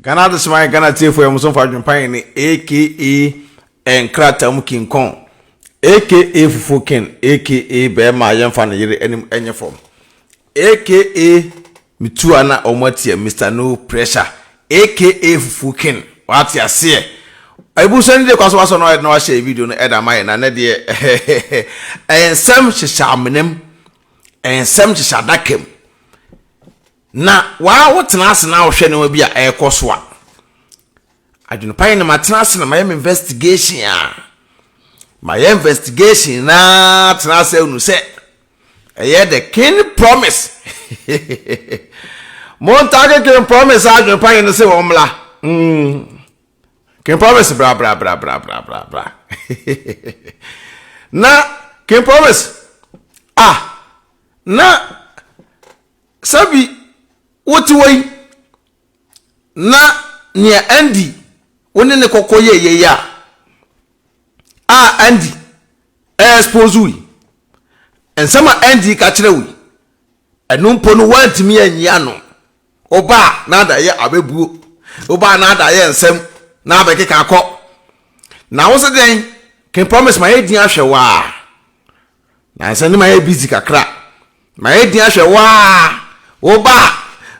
Ghana this my Ghana tea for your son for Adwenepahene aka Enkratam King Kong aka Fufuken aka Bema Yemfa na yere enye form aka Mituana Omotie Mr. No Pressure aka Fufuken what ya say Ebu send de kwaso waso no na wa share video no eda mai na ne de ensem hihya amenem ensem hihya dakem na wa wotena ase na wo hwe ne wa bia ekoso a Adwenepahene matena ase na my investigation na tena ase unu se the king promise montage king promise Adwenepahene se wo mla king promise bra na king promise na sabi woti wai na nia Andy woni ne kokoye ya Andy expose we ensama Andy ka kire we enumpo no wantimi anyia no oba na da ye abebuo oba na da ye ensem na abekeka akọ na wo se den can promise my din ahwe wa na ensem my busy kakra my din ahwe wa oba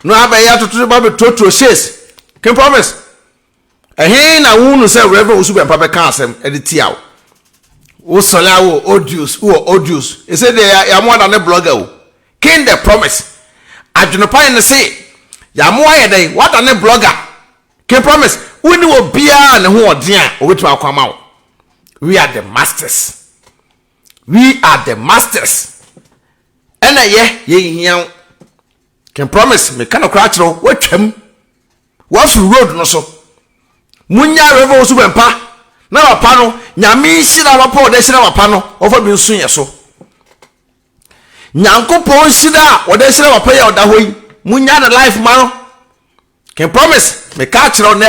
no abaya tutu ba be trotro shares can promise na wonu say Rev Owusu Bempah be kan asem editiawo wo sola wo audios e say de ya mo da ne blogger o king the promise Adwenepahene say ya mo aye dey what da ne blogger can promise woni wo bia ne ho odin a obetima akwama wo we are the masters ena ye hian can promise me kana kra kiro watwam wafu road no so munya Rev Owusu Bempah na papa no nyame hira papa o de hira papa no ofa bi nso ye so nyankopon hira o de hira papa ya oda hoyi munya na life ma no can promise me ka kiro ne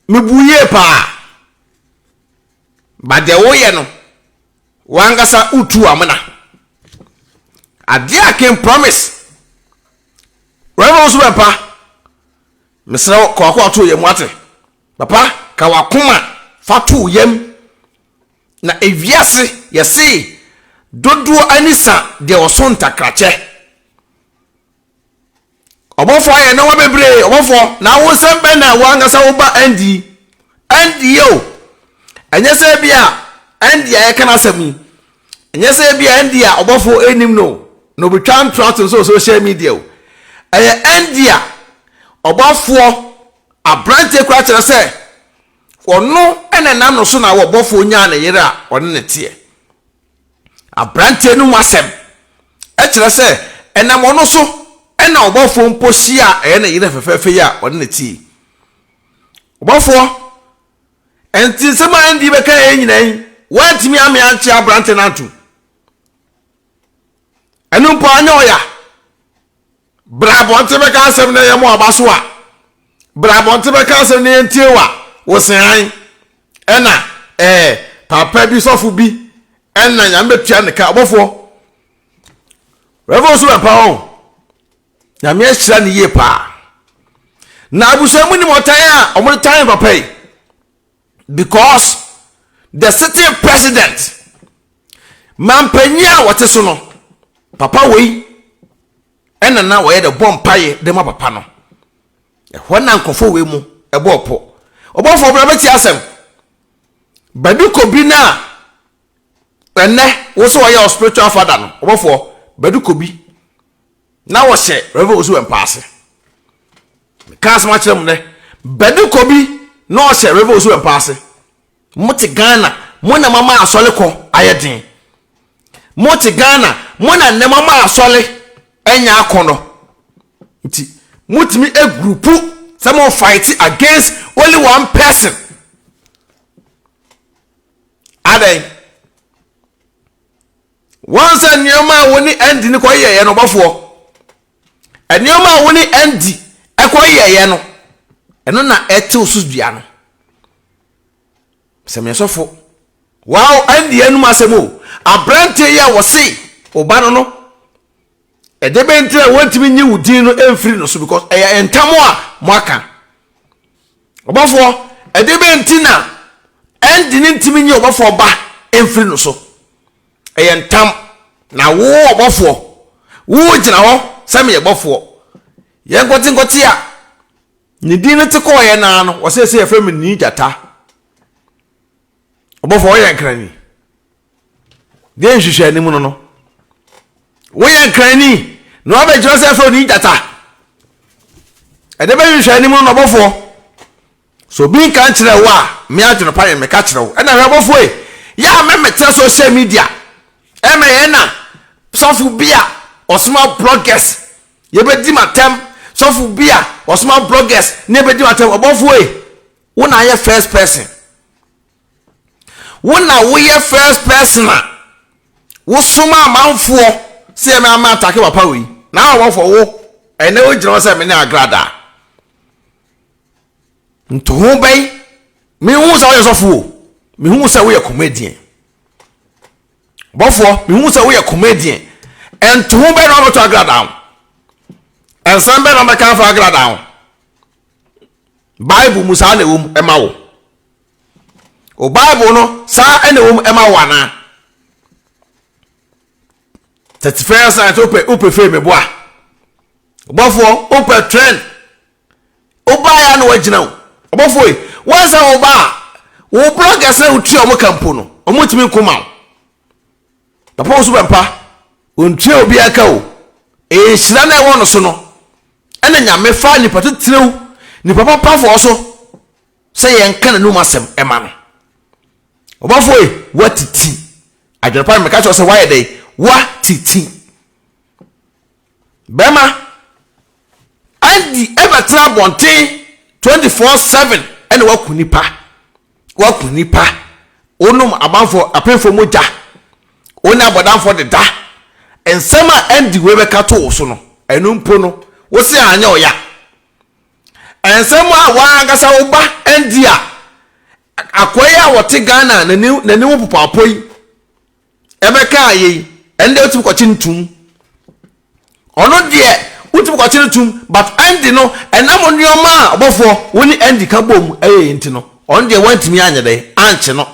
me buye pa ba de wo ye no wangasa utu amana ade a can promise Rev Owusu Bempah mesra ko akoto ye muate papa ka wakoma fatu yem na eviase yesi dodo anisa de osonta krache Obofuor ye na wa bebre Obofuor na wo sembe na wangasa wo ba Andy yo enye se bia Andy ya kana sami enye se bia Andy a Obofuor enim no be twan trot so social media o eye Andy a Obofuor abrante kwa kire se ono enenam no so na Obofuor nya na yere a one ne tie abrante nu wasem e kire se enam ono so ena Obofuor mposi a na yere fefefe ya one ne tie Obofuor enti sema Andy be ka enyinan wantimi ame anche abrante na ntu enu mpo anya oya brabo ntebe ka asem na ye mo abaso a brabo ntebe ka asem na ye ntiewa wo sen ena papa bi sofu bi ena nyambe tua ne ka Obofuor Rev Owusu Bempah o nyame ahira ne ye pa na abusamu ni motan a omo tan papa yi because the sitting president mampanya wote so no papa wei ena na wo ye de bompaye de ma papa no ho na nkofo we mu e bopo Obofuor bra beti asem baduko bi na ene wo so ye spiritual father no Obofuor baduko bi na wo hye Rev Owusu Bempah ase kas ma kire mu ne baduko bi na wo hye Rev Owusu Bempah ase moti Ghana mo na mama asole ko ayedin moti Ghana mo na ne mama asole enya akono nti mutimi a group some fight against only one person adai once anyoma woni Andy ni ko yeye no Obofuor anyoma woni Andy e ko yeye no eno na ete osudua no semyesofo wow Andy enu masemo abrante ya wo se obano no de be ntre wantimi nyi wudin no emfiri no so because entamo a moaka Obofuor e de be ntina endi ni ntimi nyi Obofuor ba emfiri no so entam na wo Obofuor wo gina ho se me Obofuor ye nkoti a ni din no te ko ye na no wo se ye frame ni jata Obofuor ye nkrani de nhwehwe anim no wo ye nkrani no abe Joseph ni jata e de be nhwehwe anim no Obofuor so bin kan kire wo a me Adwenepahene me ka kire wo e na Obofuor ya me metre social media e me ye na sofu bia osma bloggers ye be di matem sofu bia osma bloggers ne be di matem Obofuor wo na ye first person wo na wo ye first person a wo soma amanfo se me ama atake papa we na Obofuor wo ene wo gina se me ne agrada nto ho bai me hu sa wo ye sofu me hu sa wo ye comedian Obofuor me hu sa wo ye comedian nto ho bai na wo to agrada en san be na me kan fa agrada Bible musa na wo ema wo o Bible no sa ene wo ema wo ana 31st century ope fe me boa Obofuor ope trend oba ya na wagina wo Obofuor wansa oba wo bloggers na uti o mo kampo no o mo timi nkoma Papa Owusu Bempah ontua obi aka wo e hira na ewo no so no ena nyame fa ni patitrew ni papa pafo so se yen kan no masem ema no Obofuor watiti Adwenepahene me ka cho se why dey watiti bema andi ebetra bonten 24/7 ene wakunipa onum abanfo apenfo moja ona bodanfo de da ensema andi we be ka to so no enu mpo no wo se anya oya ensema wa angasa wo ba andi a akoya wote Ghana nani wo popapoi ebeka ayi ende otim ko chintum ono de utim ko chintum but andi no enam nneoma Obofuor woni andi ka bom enti no on de wantimi anya de anche no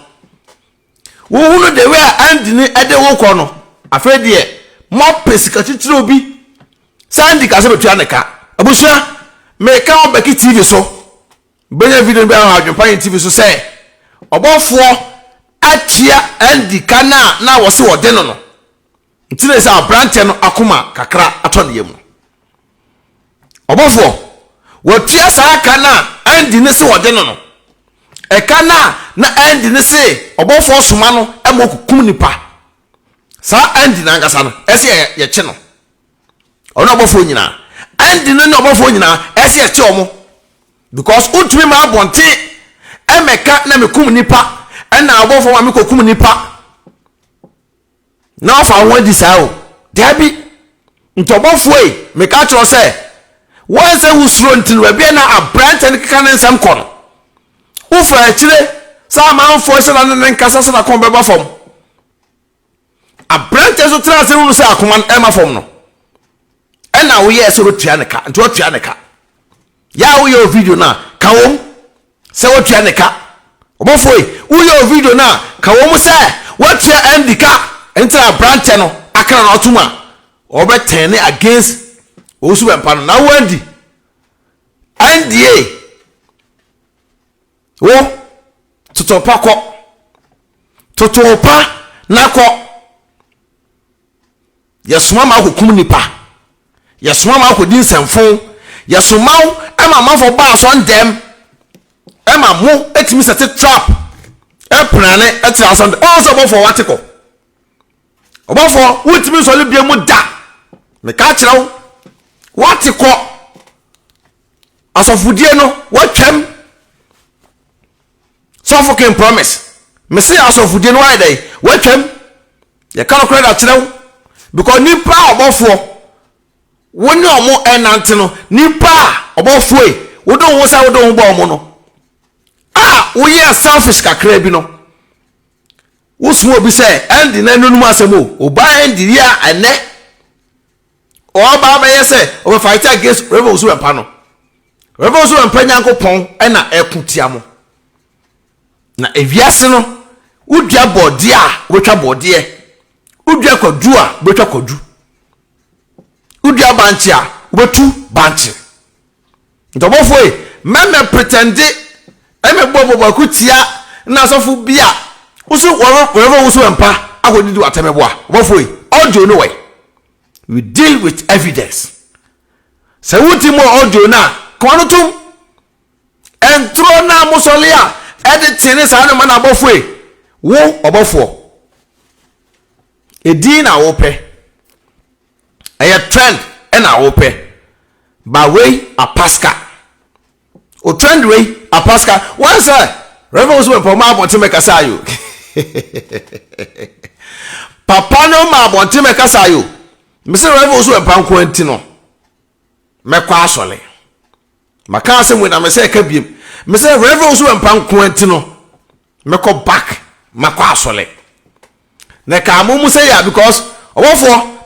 wo hunu de we andi ni ede wo ko no afede mo pesika titire obi sandi ka se betua neka abusua me ka obeki TV so benya video bi Adwenepahene TV so say Obofuor atia andi kana na wo se wo de no ntine se abrante no akoma kakra atone yem Obofuor wo tia sa kana andi ne se wo de no e kana na andi ne se Obofuor soma no e mo kukum nipa sa andi na ngasa no ese ye che no ono Obofuor nyina andi ne Obofuor nyina ese ye che omo because utumi ma bonte emeka na mekum nipa ena Obofuor ma mekokum nipa na ofa won di sa o dabi nto Obofuor meka cho se won se wusuro ntin wa bia na abrante ne keka ne nsam kono ufa akire sa manfo se na ne nkasa se na kon beba fom abrante so tra se wonu se akoma ema fom no ena wo ye se rotua ne ka nto otua ne ka ya wo ye video na ka wom se wo tua ne ka Obofuor wo ye video na ka wom se wo tua andika enta abrante no akra na otuma obetene against Owusu Bempah no na wandi andie wo totopa nako yesoma ma kokum nipa yesoma ma ko din semfon yesoma ema mafo ba so ndem ema mo etimi sete trap e plane etra so ndem o so Obofuor watiko Obofuor wutimi so le bia mu da me ka kirew watiko asofudie no watwam so can promise me say asofudie no why dey watwam ye kan okra da kirew because nipa Obofuor woni omo enante no nipa Obofuor wodon wo sa wodon bo omo no wo ye selfish kakra bi no wo sumo bi say endi na nonu asemo oba endi ya ene ba say o fight against Rev Owusu Bempah no. Rev Owusu Bempah Nyankopon e na ekutia mo. Na ewiase no udua body a wetwa body udua kwadu a wetwa kwadu udua banchi a wetu banchi Obofuor meme pretend eme bobo kutia na sofu bia usu Rev Owusu Bempah agodidi watemebo a Obofuor audio no way we deal with evidence se wuti mo audio na kono tum entro na musolia editing ni sa na man Obofuor wo Obofuor edi na wo pe eye trend e na wo pe ba way a pascal o trend way a pascal once Rev Owusu Bempah ma bonte me kasa yo papa no ma bonte me kasa yo me se Rev Owusu Bempah ko anti no me kwa asole maka se we na me se ka biem me se Rev Owusu Bempah ko anti no me ko back makwa asole na ka mo say ya because Obofuor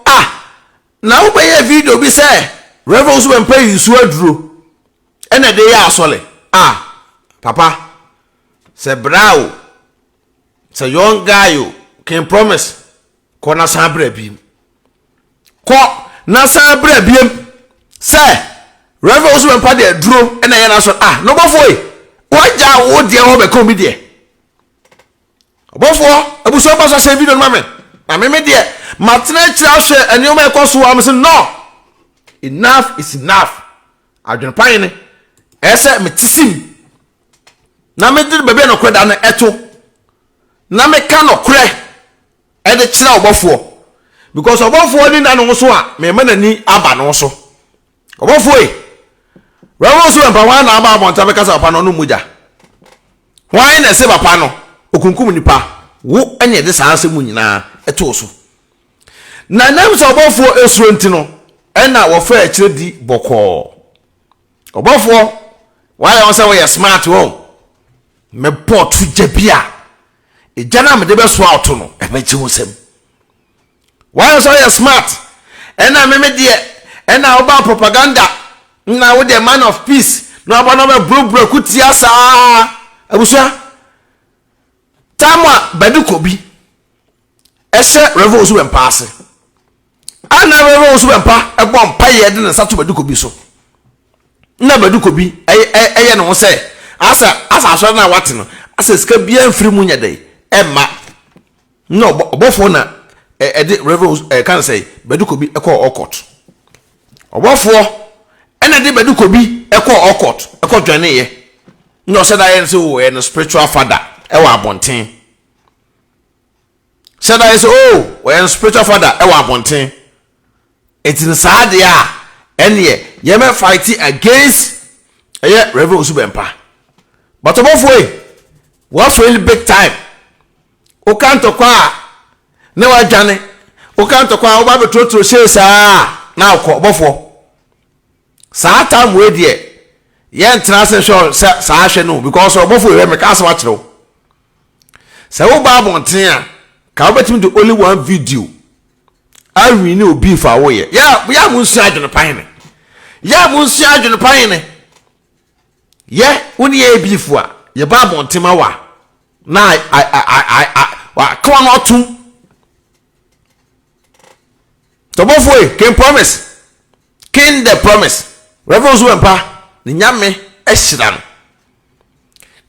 na wo be video bi say Rev Owusu Bempah yisu aduro ena de ya asole papa say brao say young guy you can promise ko na sabra biem ko na sabra biem say Rev Owusu Bempah de aduro ena ya na so no Obofuor waja wo de ho be ko bi de Obofuor abuso ba so say video no me na me de matena kira hwe enioma ekoso am say no enough is enough Adwenepahene ese metisim na me de bebe no kweda na eto na me ka no kre e de kira Obofuor because Obofuor ni na no so a me manani aba no so Obofuor Rev Owusu Bempah wa na aba abonta me kasa papa no muja why na se papa no okunkum nipa wo anye de sanse mu nyina eto so na nam so Obofuor esuro ntino ena wo fa akire di boko Obofuor why you say we smart wo me port jabia e jana me de be so out no e be ji wosem why you say we smart ena me de ena wo ba propaganda na wo the man of peace no aba no be bro kutia sa abusua tamwa badukobi ehye Rev Owusu Bempah ase ana Rev Owusu Bempah ebom paye de na sato badukobi so na badukobi eye no se asa so na wate no asa ska bia mfiri mu nyade emma no Obofuor na de Rev Owusu kan say badukobi ekọ okot Obofuor ena de badukobi ekọ okot ekọ dwane ye no se da ye se wo no spiritual father ewa abonten said I say when spiritual father ewa abonten it is sad ya enye ye me fight against Rev Owusu Bempah but Obofuor we fail big time o kan to kwa ne wa dwane o kan to kwa o ba betrotro she saa na akọ Obofuor saa time we de ye ntra se saa hwe no because Obofuor we me ka se wa kire o se wo ba abonten a ka obetim the only one video I we know be for away ya munsu Adwenepahene ya munsu Adwenepahene ye woni ye beef a ye ba bontema wa na wa kwa no tum Obofuor can promise king the promise Rev Owusu Bempah ni nyame ehira no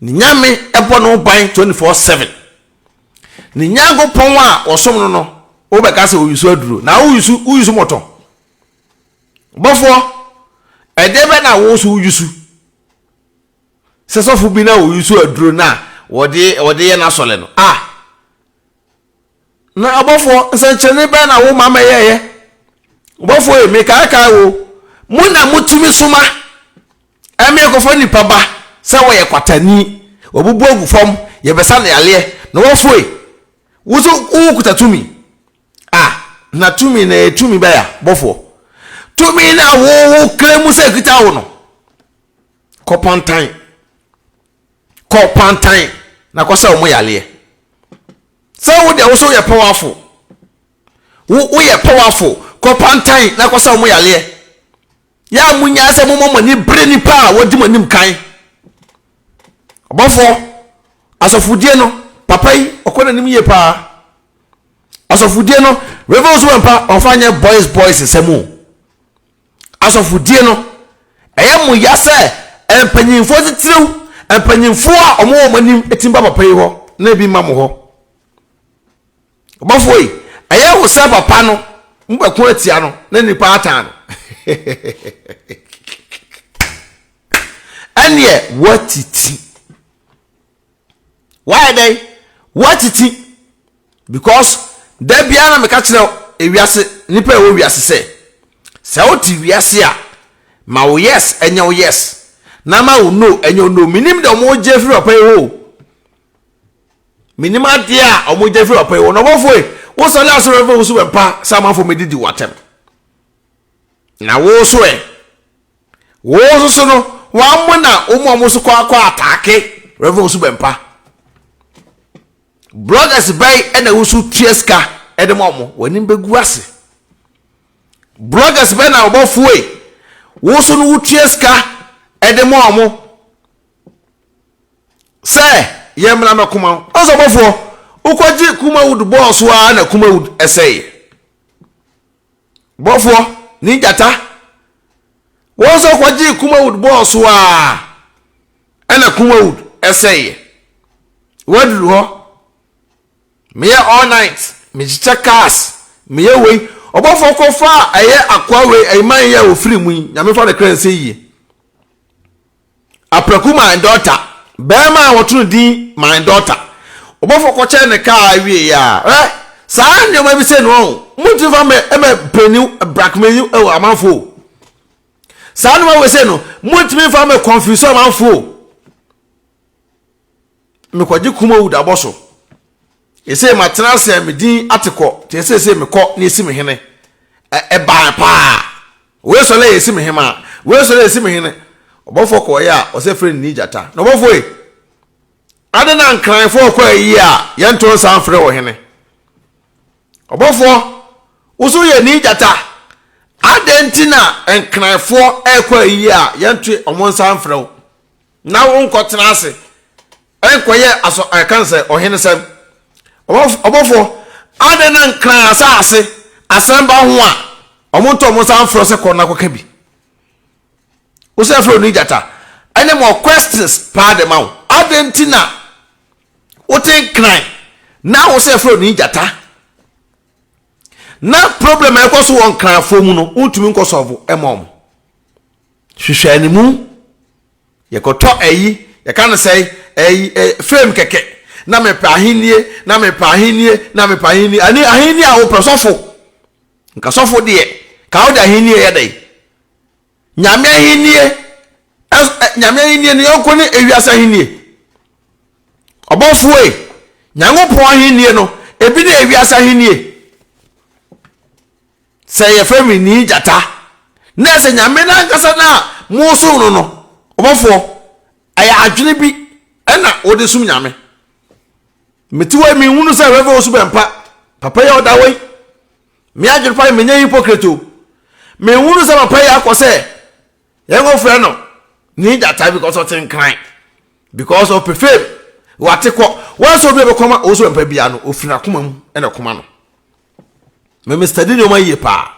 ni nyame ebo no ban 24/7 ni nyago pon a osom no wo be ka se oyusu aduro na uyusu moto Obofuor edebe na wo so uyusu se sofu bi na oyusu aduro na wode ye na sole no na Obofuor nsenchene be na wo mama ye Obofuor me ka wo mu na mutumi suma emi ekofo nipa ba se wo ye kwatani obubu ogu fom ye besa na yale na Obofuor wuzo ukutatumi na tumi na tumi ba ya Obofuor tumi na wo klemu se kita wo no kopantan na kwasa wo yale so wo de wo so ye powerful wo ye powerful kopantan na kosa mo yale ya munya se mo mo ni bre ni pa wodi mo nim kan Obofuor asofudie no papa yi okona nim ye pa asofudie no Rev Owusu Bempah ofanye boys semu asofudie no mo ya se empanyimfo titrew empanyimfo a omo nim etimba papa yi ho na bi mam ho Obofuor yi wo se papa no mbekun atia no na nipa atan no anye watiti why they watiti because there bia na me ka kire ewiase nipa ewo wiase se oti wiase a ma wo yes enye wo yes na ma wo no enye wo no minim de mo je firi opa ewo minim ade a omo je firi opa ewo no Obofuor wo so la so Rev Owusu Bempah sama fo medidi watem na wo so no wa mo na omo so kwa atake Rev Owusu Bempah bloggers bay ena wusu tieska edem omo wani begu ase bloggers bay na Obofuor wusu no tieska edem omo se yemra mekuma ozo Obofuor ukoji kuma wood boss wa na kuma wood essay Obofuor ni jata wozo kwaji kuma wood boss wa na kuma wood essay wadu ho me all night me check cars me we Obofuor ko fa aye akwa we ayman ya ofiri mu nyame fa de kran se yi apraku my daughter be ma wotun din my daughter Obofuor ko che ne car wie ya saa nyoma bi se no mutu fa me peni blackmail e amanfo saa no we se no mutu mi fa me confuse amanfo me kwaji kuma wuda boso ese matena se me din ateko te se me ko na esi me hene ba pa we so le esi me hema we so le esi me hene Obofuor ko ya o se friend ni jata no Obofuor ade na nkran fo ko yi a ye nto san frɛ wo hene Obofuor usu ye ni jata ade ntina nkran fo ko yi a ye nto omon san frɛ wo na wo nkotena ase enkoye aso kanse ohene sem Obofuor ade na nkran asase asamba ho a omonto omon san frɛ se kɔ na kɔ ka bi usu frɛ ni jata ene mo questions pa de ma ade ntina woten kran na wo se frɛ ni jata na problem e koso won kran fo mu no untumi nko solve emom hwehwɛ ni mu ye koto ayi ye kan say frame keke na me pa ahenie ani ahenie a wo prosofo nka sofo de ka wo de ahenie ye dai nyame ahenie ni yonko ni ewiasa ahenie Obofuor nyangopo ahenie no ebi na ewiasa ahenie say ye frame ni jata na se nyame na nkasa na mo so no Obofuor aya adwene bi ena wode sum nyame metiwa mi hunu say Rev Owusu Bempah papa ya odawai mi adwene pa me nya hypocrite o me hunu say papa ya akose ye go frɛ no ni jata because of tin crime because of fame watekɔ wanso bi be koma Owusu Bempah bia no ofina koma mu ena koma no me Mr. Dini o ma ye pa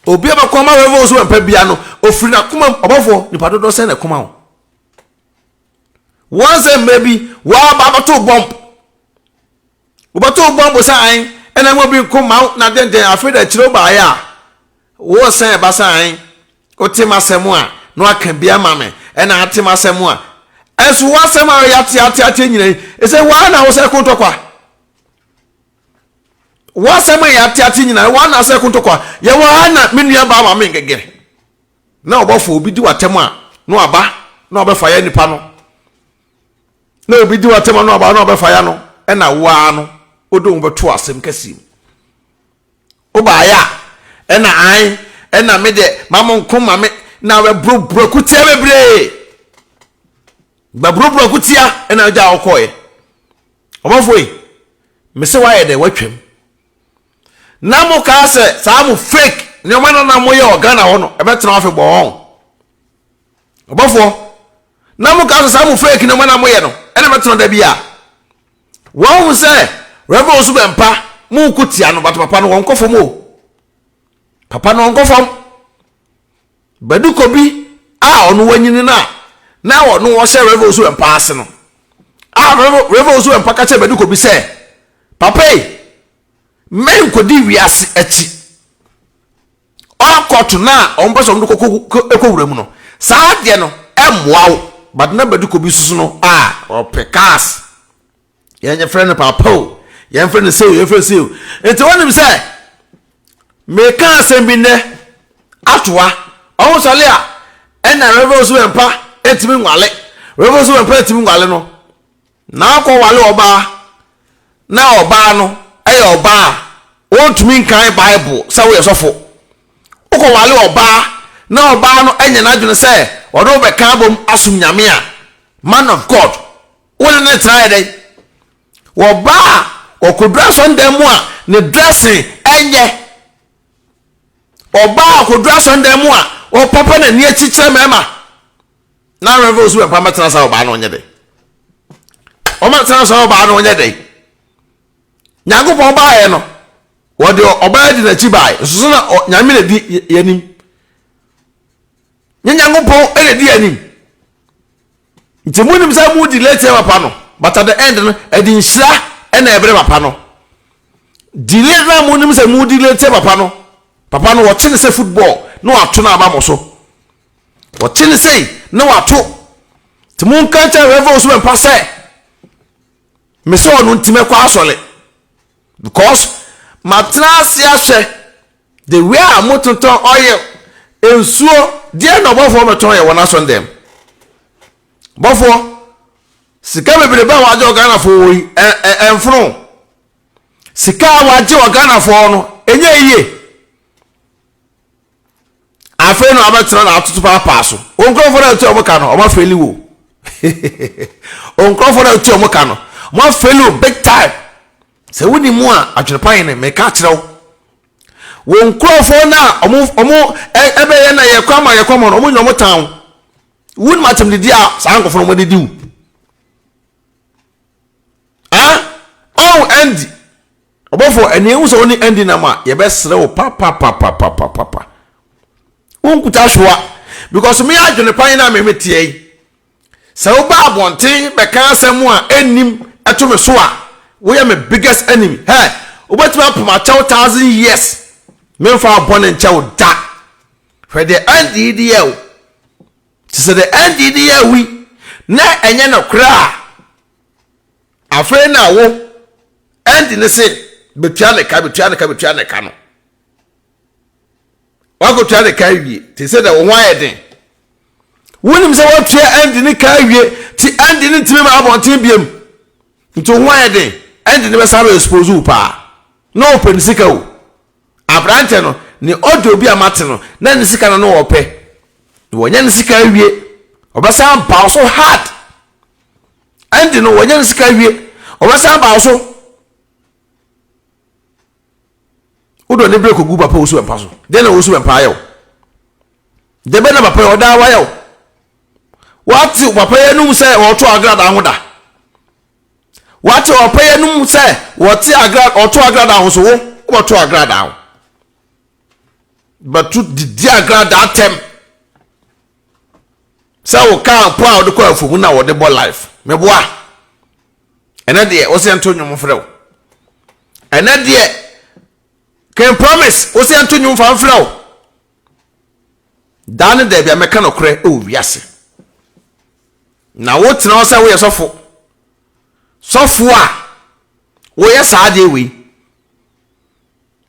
obi be koma Rev Owusu Bempah bia no ofina koma Obofuor ni padodo se na koma ho once maybe wa baba to bomb say ena mo bi koma na den afeda chiro ba ya wo say ba say otima semu a no aka bia ma me ena atima semu a enso wa semu a yate nyina e say wa na wo say kontokwa wa semu yate nyina wa na say kontokwa ye wa na menua ba ma me ngegere na Obofuor obi di watem a no aba na obefa ya nipa no na obi di watem no aba na obefa ya no ena wa no odon beto asem kasim oba ya ena me de mamon koma me na we bro kutia bebre ba bro kutia ena ja okoye Obofuor me se wa ye de watwam Namu ka se samu fake ne mana na mo ye organa ho no e betena afi bo ho Obofuor namu ka se samu fake ne mana mo ye no e na betena da bia wo se Rev Owusu Bempah mu kutia no but papa no won kofom o papa no won kofom baduko bi a ono wanyini na ono wo hye Rev Owusu Bempah ase no Rev Owusu Bempah ka che baduko bi se papa men kodi wiase achi okoto na ompeso ndo kokowura mu no saa de no emmoawo but na baduko bi susu no opekas yenye friend papa yen friend say yen friend say enti wonim say me ka asem bi ne atoa o sole a ena Rev Owusu Bempah etimi nwale Rev Owusu Bempah etimi nwale no na akọ wale oba na oba no oba o tumi nkan Bible sa we sofo ukọ wale oba na oba no enya na dwene say odo be kan bom asum nyame a man of God wona na try dey oba okodra so ndem a ne dressing enye oba okodra so ndem a o papa na ni achichire mema na Rev Owusu Bempah metena sa oba no onye dey o metena sa oba no onye dey nyago po ba ye no wode oba di na chi bai so na nyame na di yanim nyango po e di yanim ntimunim sa mu di late papa no but at the end no e di nhira e na ebre papa no delay na mu nim sa mu di late papa no wo chine se football no ato na aba mo so wo chine se no ato timun kan cha Rev Owusu Bempah se me so no ntime kwa asole because matrasi ahwe the way amotonton oil ensuo die no Obofuor meton ye wona so ndem Obofuor sika bebere ba waje ogana fo yi enfro sika waje ogana fo no enye yiye afa no abetra na atutu papa so onkrofo na tu omoka no omafeli wo onkrofo na tu omoka no omafeli big time se woni mu a Adwenepahene me ka kirew won krofo na omo ebe ye na ye kwama no omo nyomo town won matem didi a sankofo no modidi wu endi Obofuor eni hu so ni endi na ma ye be sere wo papa won kuta hwa because me Adwenepahene na me metie yi se wo ba abonten be kan asem a enim eto me so a we are my biggest enemy. Hey, what about my 1,000 years? Men for born and child da. For the NDDL. To say the NDDL we na enya no kra. Afraid na wo end in the say betua ne ka no. Wa go tua ne ka wie. Te say the one den. Wonim say what tua end ni ka wie. Ti end ni timi ma abonten biem. Nto one den. And the never sabe expose pa no open sika o abrante no ni odo bi amate no na ni sika no ope wonya ni sika wie obasa ba so hard and no wonya ni sika wie obasa ba so odo ne break ogu papa Owusu Bempah so den na Owusu Bempah ayo de be na papa oda wa yo what papa yenum say oto agrada ho da what your pay num say what agrad or to agrad house wo what to agrad down but to the agrad that time so we can proud the call for na what the boy life me boa ena de o se antonyo mo frɛ ena de can promise o se antonyo fa frɛ dan de bia meka no kore o wiase na wo tena o se wo yesofo sofo a wo yes ade we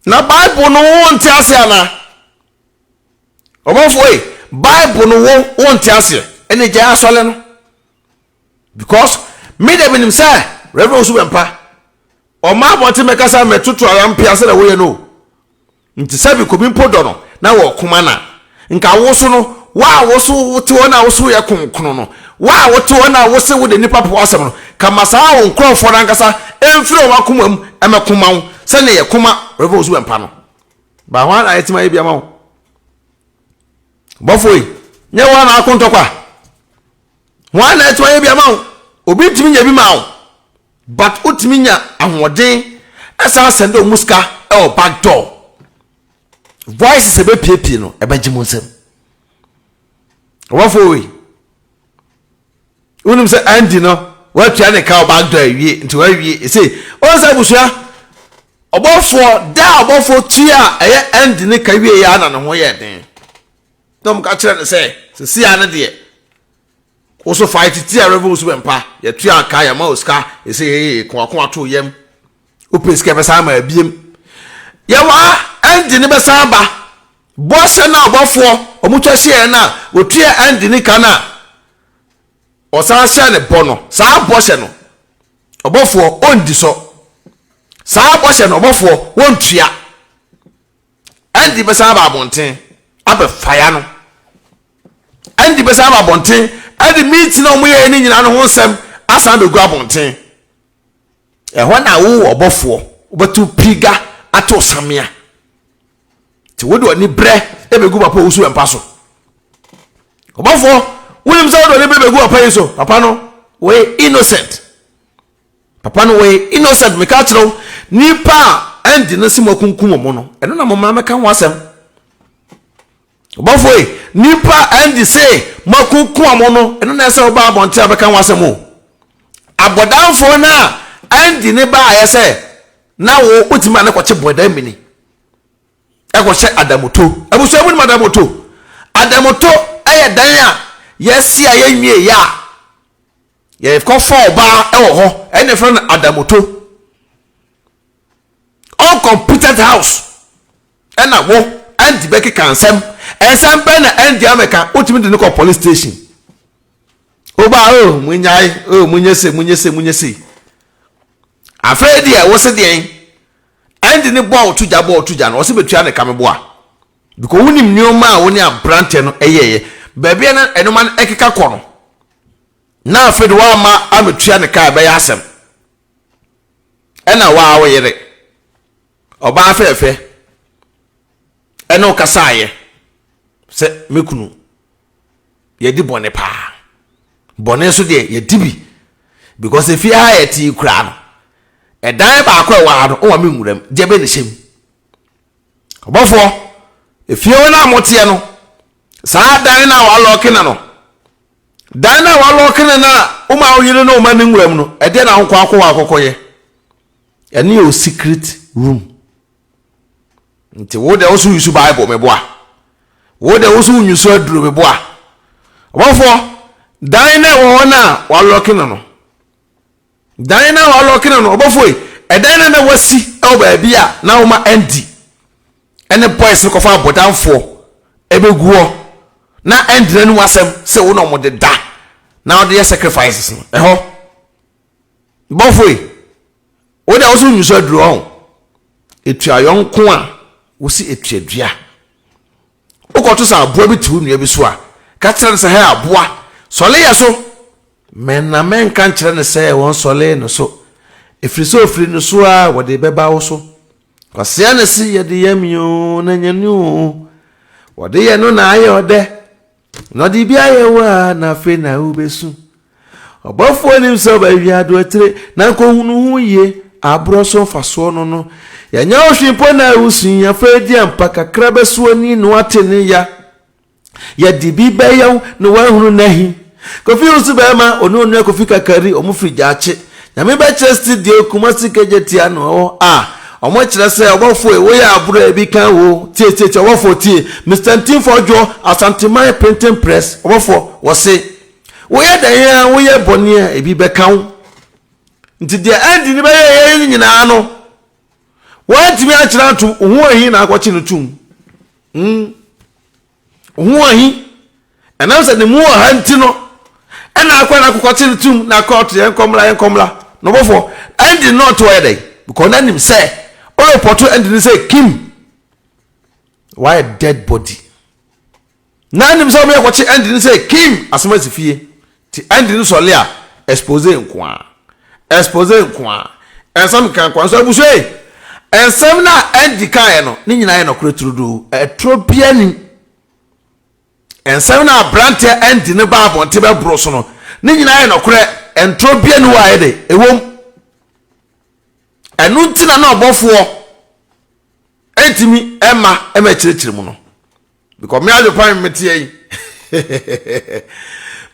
na Bible no won ti ase ana Obofuor Bible no won ti ase ene gya asole no because me de binim say Rev Owusu Bempah o ma bonti meka say metutu arampia say we no nti sabi ko bi podo no na wo kuma na nka wo so no wa wo so ti wona wo so ye konkon no wa wo ti wona wo se wo de nipa po asem no kama saa wo nkrofo na nkasa emfiri wo akoma mu emekoma wo sene ye koma Rev Owusu Bempah no ba ho na yetima ye bia ma wo Obofuor nye wa na akontokwa ho na yetima ye bia ma wo obi timi nya bi ma wo but utimi nya ahoden esa send o muska e o back door voice se be piepie no e ba gimo nsem Obofuor unim se Andy no what you and cow back door wie into wie say o say busua Obofuor da Obofuor tia eye Andy ne ka wie ya na ne ho ye den tom ka kire ne say se sia ne de also fight tia Rev Owusu Bempah ye tua ka ya ma oska e say ko ato yem o peske be sa ma abiem ye wa Andy ne be sa ba boss na Obofuor omutwa hye na o tia Andy ne ka na osan hye ne bono sa boss no Obofuor ondi so sa boss no Obofuor wontua Andy be sa ba bonten abe fire no Andy be sa ba bonten adi meet na omo ye ni nyina no ho nsem asan be gua bonten e ho na wo Obofuor obetu piga ato samia ti wodo ni bre e be gu papa Owusu Bempah so Obofuor wonim so wodo ni be gu papa so papa no we innocent papa no we innocent me ka kiro nipa Andy no simo kunkum mo no eno na mo ma meka ho asem Obofuor nipa Andy say makunkum mo no eno na say oba abonte abeka ho asem o abodanfo na Andy ne ba aye say na wo utima na kwache bodan mini e ko she adamoto abuso mu ni adamoto eye dan a yesi a yenwie ya ye ko fo ba e wo ho ene friend adamoto uncompetent house ena wo Andy beki kansem ensem pe na Andy ameka utimi de ko police station oba munyai munyese afraid e wo se den Andy ne bo otuja no se betua ne kameboa because wonim nyoma a woni abrante no eyeye baabi na enoma ekeka kɔ no na afraid wa ma ametua ne ka be ya asem ena wa wo yere oba afefe eno kasaye se mekunu ye di bone pa bone so de ye dibi because if you ha yeti kura no edan ba akwa wa no o wa menwuram de be ne hyem Obofuor if you na motie no sa dan na wa lokina no dan na wa lokina na o ma oyire no o ma menwuram no e de na ho kwa akwa akokoye ene o secret room nti wo de osu yusu bible meboa wo de osu nyusu aduro meboa Obofuor dan na wo na wa lokina no dan na wa lokina no Obofuor edan na wasi e ba bia na wo ma Andy ene boys ko fa bodanfo ebeguo na Andy na nu wasem se wo no mo de da na wo de sacrifices no eho Obofuor wo de osu nyusu aduro on etua yonko a wosi etuadua ukoto sa aboa bi tu nua bi so a ka kire se ha aboa sole ye so men na men kan kire ne se won sole no so efiri so ofiri no so a wode beba wo so kwase na si ye de yamio na nyanu wode ye no na aye ode no di bia ye wa na fe na ubesu Obofuor nim so ba wi ado atire na ko hunu hu ye abro so faso no ya nya ohwimpo na usun ya fadi ampa kakra beso ani no atene ya dibi beyaw no wahunu nahi Kofi Owusu Bempah onu Kofi kakari omufrija ache na me ba chesti de kumasi kejetia no omo kire se Obofuor wo ya aburo ebi kan wo tie Obofuor tie Mr. Timfojo Asanteman printing press Obofuor wo se wo ya dan ya wo ya bone ebi be kan nti de Andy ni be ye nyina no what me a chira to hu ahi na akwachi no tum hu ahi ana se ne mu hanti no ana akwa na akwachi no tum na court yen komla no Obofuor Andy not where they because na him say o report Andy ni say Kim why a dead body na him say me akwachi Andy ni say Kim asoma sifie ti Andy ni so le a expose nko a ensam kan kwa so abuso ensem na endi kan no ni nyina ye no kure turudu etro biani ensem na brante endi ne ba abonte be bro so no ni nyina ye no kure entro biani wa ye de ewom enu ntina na Obofuor entimi ema kirikiri mu no because me ajo pan metie yi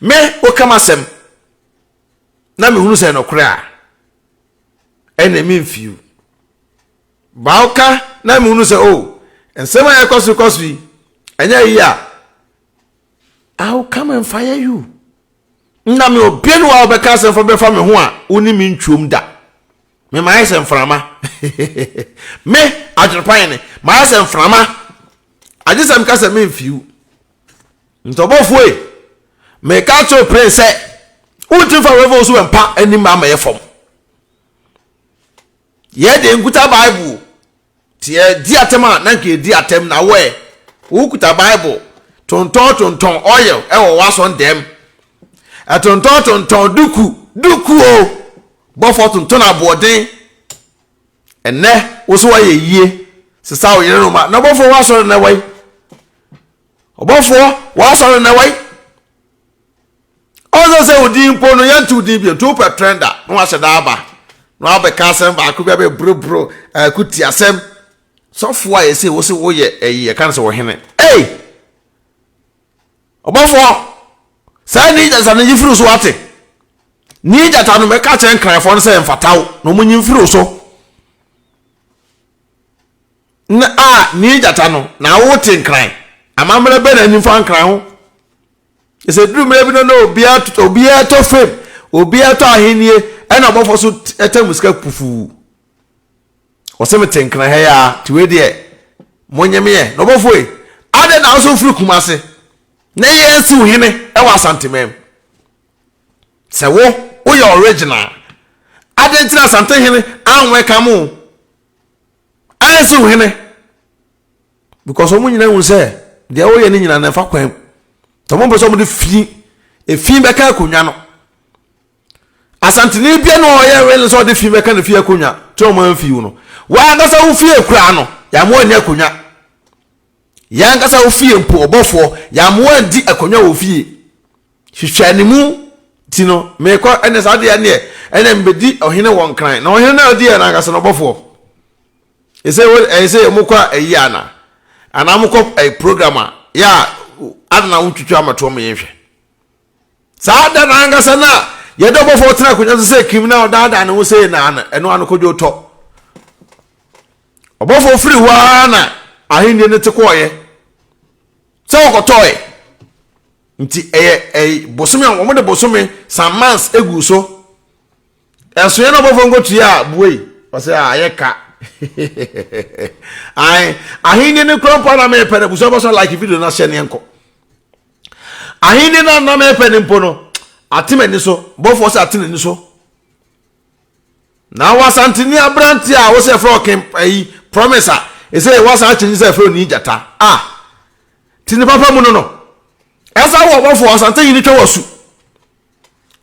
me o kama sem na me hunu se no kure a enemy mfiu Bauka na me hunu se oh ensema ya kosu enya yi a I'll come and fire you na me obienu wa obeka se fo be fa me ho a uni mi ntwom da me ma yese mframa me Adwenepahene ma yese mframa ajesem ka se me mfiu Obofuor me ka to pray se utin fa Rev Owusu Bempah anim ma ye fom ye de nkuta Bible tie di atema na nke di atem na we ukuta Bible tonton oil e wo waso ndem tonton duku o bofo tonton aboden enne wo so wa ye yie sesa wo yere no ma na Obofuor waso na we Obofuor waso na we ozo se odi mpo no yantu di bi to per trender no wa se da aba no abeka asem ba ku be bro kuti asem so fo aye se wo se wo ye eyi kan se wo hene Obofuor sai ni ja san yifiru so ate ni ja ta no me ka chen kan fo no se mfataw no munyi mfiru so na ni ja ta no na wo te nkran amamre be na ni fa nkran ho ese duru me bi no obia to fame obia to ahenie e na Obofuor so etamuska pufu o se me te nkran he ya tiwe de monyeme ye no Obofuor ade na so firi kumase na yensi uhene e wa santemem se wo ye original adentina santehene anwe kamu ansi uhene because omu nyina hu se de wo ye ni nyina na fa kwan to mo beso mo de fi be ka akonwa no asantene bia no ye we so de fi be ka na fi akonwa to mo amfi no wa ngasa wo fi ekura no ya mo ani akonwa ya ngasa wo fi empo Obofuor ya mo andi akonwa wo fi hwehwanimu tino me ko ene sa de ya ne ene mbedi ohene won kran na ohene na odi ya na ngasa no Obofuor ese mo kwa eyi ana mo ko programmer ya adna wutwutwu amato mo yenhwe sa da na ngasa na ye do Obofuor tena akonwa se criminal da na wo se na eno an ko joto Obofuor free wa na ahinde ne te koye se okotoye nti bosome an wo de bosome some months egu so eso ye no Obofuor ngotu ya buei o se ayeka ahinde ne krompa na me pere buso boso like video na share ne enko ahinde na me pere mpo no atimani so Obofuor se atimani so na wasantini abranti a wo se fro kem promise a ese wasa achinyi se fro ni jata tini papa mu no esa wo Obofuor asante yini twa wasu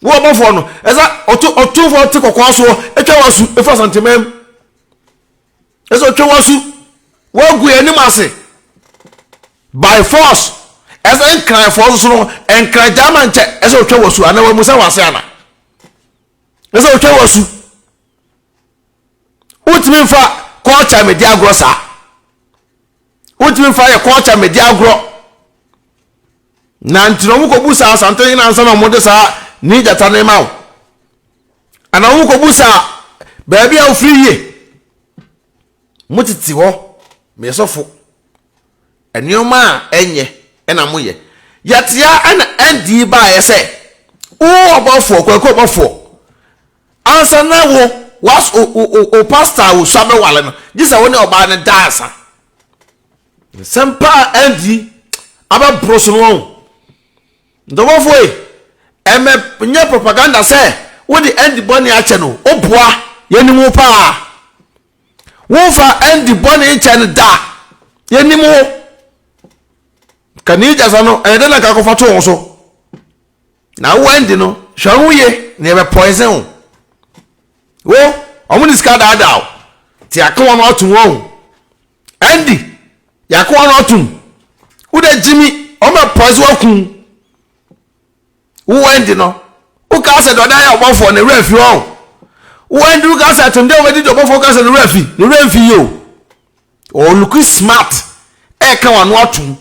wo Obofuor no esa otu fo te kokwa so etwa wasu efa santemem esa otwa wasu wo gu ani mase by force esa enkran force so no enkran jama nche esa otwa wasu ana wa musa wase ana esa otwa wasu utimi mfa culture media grossa utimi mfa ye culture media gro na ntino mu ko busa asante na ansana mo de sa ni jata na mawo ana mu ko busa ba bia ofiri ye mutiti ho me sofo enioma enye ena mo ye yatia ana endi ba ye se o Obofuor kwako Obofuor ansana wo was o pastor wo sabe wale no gisa woni oba ne dansa sempa endi aba broso no Obofuor nye propaganda say wo di end boni ache no oboa yenimu pa wo fa end boni ache no da yenimu kanija sano ede na kakofa to so na wo end no hwanwo ye na be poison wo omuni ska da ti akwa no otum won Andy yakwa no otum ude Jimmy o me pose wakun wo Andy no o ka se do dan ya Obofuor ne ref won wo Andy o ka se tunde o di Obofuor ka se ne ref yo o look smart e ka wa no otum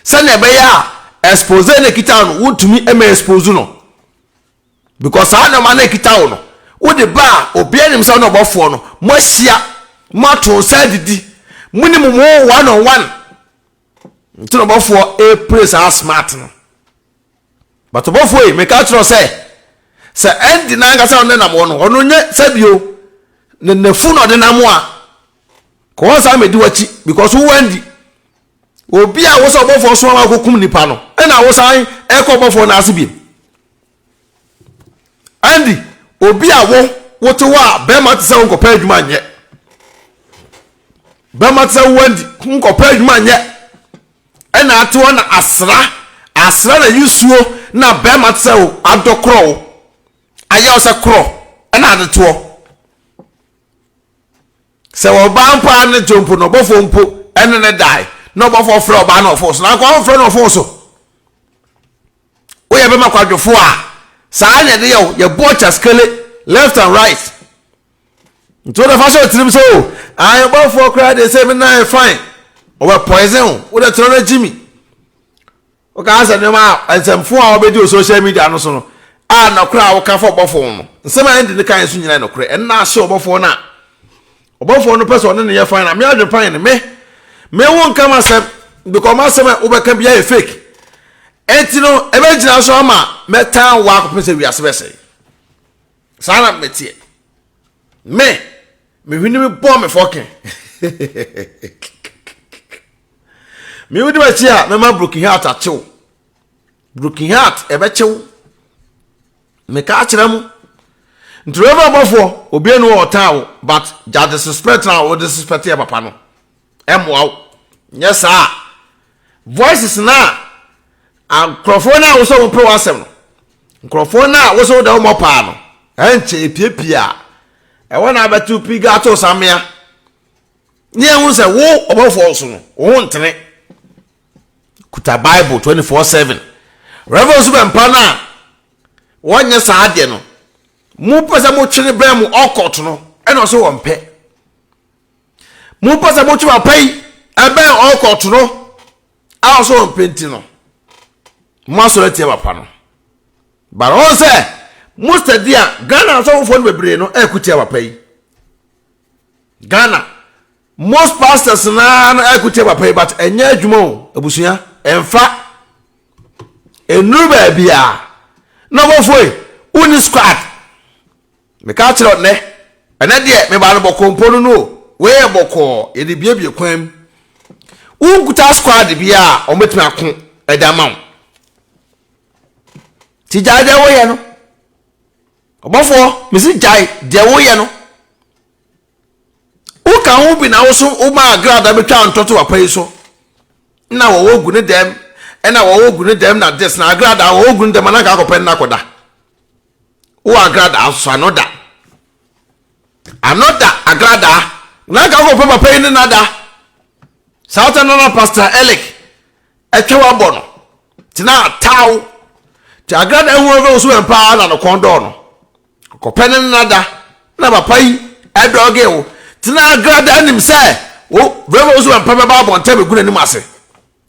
se ne be ya expose ne kita no wotumi e me expose no because I no man e kita wo no wo de ba obi anim se no Obofuor no mo hia mo to sa didi muni mo one on one nti no Obofuor a place as smart no but Obofuor e me ka tro se endi na nga se on na mo no ono nye sabio ne nefu no de na mo a ko sa me di wachi because wo wandi obi a wo so Obofuor so ma kokum nipa no e na wo san e ko Obofuor na asibim andi obi a wo to wa be ma tse wo ko pa adwuma nye be ma tse wandi ko pa adwuma nye e na ato na asra na yusuo na be ma tse wo adokro aya o se kro e na ade to se wo ba mpa ne jompo no Obofuor mpo ene ne dai no Obofuor frɛ oba na ofo so na kwa frɛ no ofo so wo ye be makwadwofo a saa ne de ye bocha skele left and right nto da fashion trim so I Obofuor cry they say me na fine o we poison wo de tro na Jimmy o ka asa ne ma ansamfo a obedi o social media no so no a na kra wo ka for Obofuor no nsema ndi ne kan so nyina no kra en na ahye Obofuor na Obofuor no person ne ye fine na me Adwenepahene me won kama sem because ma sem wo be kan bia e fake enti no e be gina so ama meta wa ko pese wi asebese sana metie me hwini me bo me fokin me wudi ba chia me ma broken heart achew broken heart e be chew me ka kire mu ntrevo Obofuor obi enu o tawo but ja disrespect na o disrespect ya papa no emwa yes sir voices na microphone na wo so wo pro asem no microphone na wo so da mo pa no enche epiepia e wona betu piga to samia ni ehun se wo Obofuor so no wo ntene kuta Bible 24/7 Rev Owusu Bempah na wonye saade no mu pese mo twene bra mu okot no e no so wo mpe mu pese mo twa pai ebe okot no a so wo mpenti no mo so letie papa no baron se mustadia Ghana so fo no bebre no e kutia papa yi Ghana most pastors na e kutia papa yi but enya adwuma o abusua emfa enu ba bia no Obofuor uni squad me ka tiro ne ene de me ba no bokompo no we e boko e de biebie kwam unkuta squad bia o metumi akon edama ti jaje wo ye no Obofuor misi jai de wo ye no u ka hu bi na wo so u ma agrada betwa ntoto wa pai so na wo wogu ne dem na wo wogu ne dem na des na agrada wo wogu ne dem na ka kopen na koda u agrada aso anoda agrada na ka kopen papa ni nada Southern na Pastor Elek etwa bono tina taw ti agrada hu Rev Owusu Bempah na no kondo no kopen nada na papa yi edoge wo tina agrada nim say wo Rev Owusu Bempah ba bonta be guna nim ase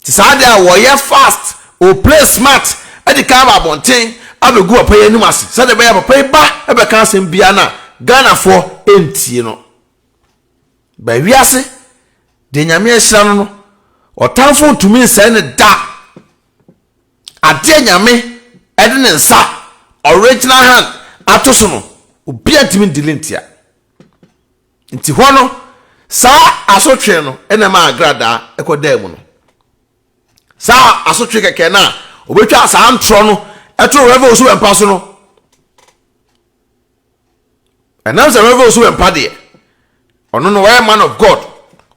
ti saade a wo ye fast o play smart e di ka ba bonten abegu papa yi nim ase say de be papa yi ba e be kan sem bia na Ghana for entie no ba wiase de nyame ehira no otanfo tumi nsa ne da ade nyame ede ne nsa original hand atoso no obi antimi dilentia nti ho no sa asotwe no ene ma agrada ekoda mu no sa asotwe keke na obetwa sa antro no eto Rev Owusu Bempah so no enam se Rev Owusu Bempah de ono no way man of God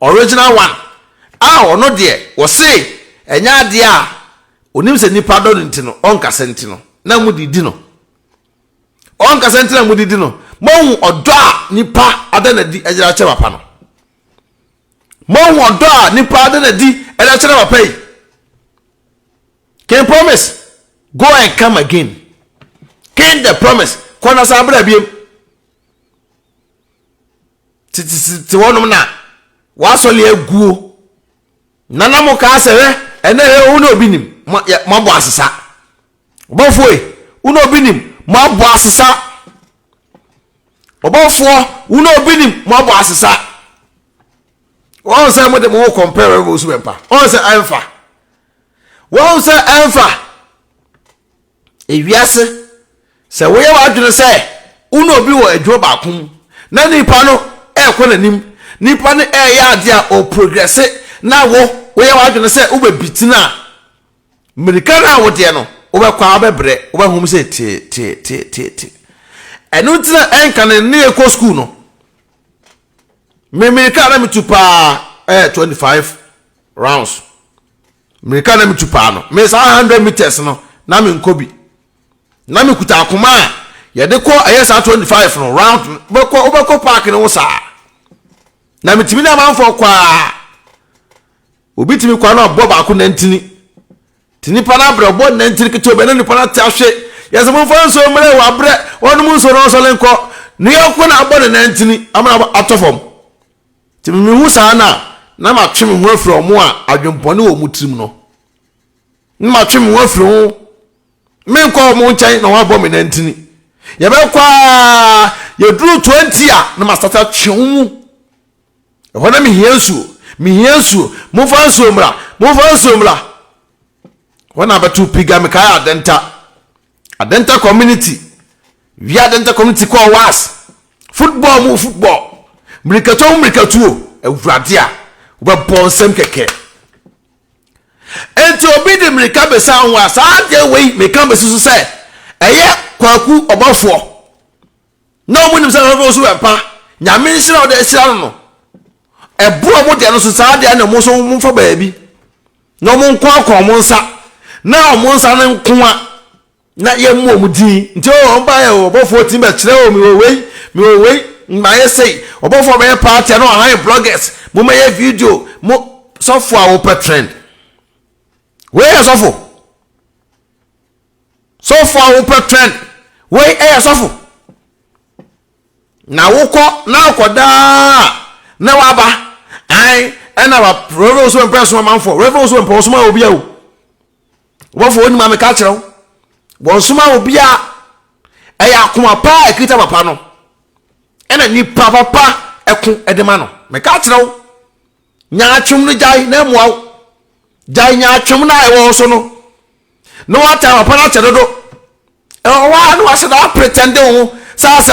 original one ono de wo se enya de a onim se nipa do ntino onka sentino na mudidi no onka sentina mudidi no mo odo a nipa ada na di ejira che papa no mo wodo a nipa de na di ele chere papa yi can promise go and come again can the promise kona sa bra biem ti wonum na wasole aguo nana mo ka sere ene he uno binim mo bo asesa Obofuor uno binim mo bo asesa Obofuor uno binim mo bo asesa wọ́n sẹ́ mo de mo compare Rev Owusu Bempah wọ́n sẹ́ ẹnfa wọ́n sẹ́ ẹnfa ewiase sẹ́ wọ́yẹ wàá dwene sẹ́ uno obi wọ adwo baakum na nipa no ẹ̀kọ́ n'anim nipa no ẹ̀yẹ ade a o progress na wọ́yẹ wàá dwene sẹ́ wọ́n bẹ bitina mmirika na wọ́deɛ no wọ́n bẹ kọ́ abɛbrɛ wọ́n bɛ hom sɛ tie ɛnu tina ɛnka ne ekɔ school no. Mmirika na mitupa 25 rounds. Mmirika na mitupa no. Me sa 100 meters no na me nkobi. Na me kuta akoma ye de ko ayesa 25 no round obeko park no wo sa. Na mitimi na manfo kwa. Obi timi kwa na obo ba ko nantini. Tini pa na bre obo nantini kito be na nipa na ta hwe. Yesa mo fa nso mre wa bre wonu mu nso no so lenko. Ni yoko na abo ne nantini amana atofom. Timi hu sa na ma twe me ho afiri omo a adwempone wo mutirim no ma twe me ho afiri ho me nko omo nkyai na wa bo me nantini ye be kwa ye duru 20 a na ma stata twe ho ho na me hiansu mo fa nsu mra wana betu piga me kai adenta community we adenta community call was football mrikatu ewurade a wo bonsem keke enti obi de mrika besa anwa saa de wei meka besusu se eye kwaku Obofuor na omunim se Rev Owusu Bempah nyame nsira ode esira no ebu omo de no so saa de na mo so mo fa baabi na mo nko akọ mo nsa na mo nsa ne nkoa na ye mu omudi nti o ba ye Obofuor ti be kire o mi wo wei my say Obofuor be party no high bloggers mo may video mo software wo trend where software wo trend where software na woko na koda na waba ai na wa Rev Owusu Bempah so manfo Rev Owusu Bempah so ma obi a Obofuor oni ma me ka kire wo so ma obi a akoma pa ekita papa no ena ni papa ekun edema no me ka kire nya atwum no jai na muaw jai nya atwum na ewo so no no wata papa na chedodo wa no wase da pretend wo sa se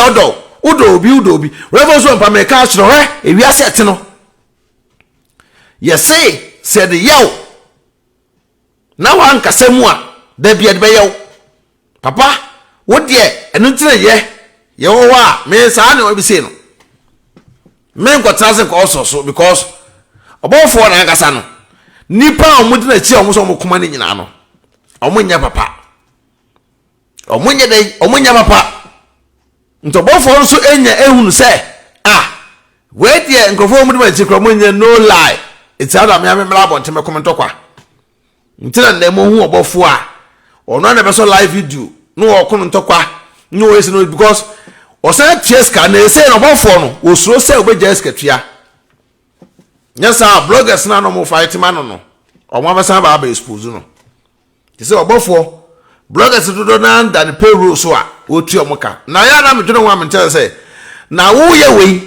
udo obi Rev Owusu Bempah me ka kire ewiase ete no say said yow na wan kasemu a da bia de be yow papa wo de enu ntire ye wo wa me sa na obi say no me nko transe ko so because Obofuor na akasa no nipa omudi na chi omuso omukuma ni nyina no omunya papa omunya papa nto Obofuor so enya ehunu se we de nkofo omudi ma chi kro omunya no lie it's out of me mra bonte me comment kwa ntira na mo hu Obofuor a ono na be so live video no okono ntokwa no we no because osan tieska na ese no Obofuor no osuro se obeja eskatua nyasa bloggers na no mo fight man no omo abesan ba expose no ti se Obofuor bloggers do na nda the payroll so a otu omoka na ya na medwene ho amenta se na wo ye we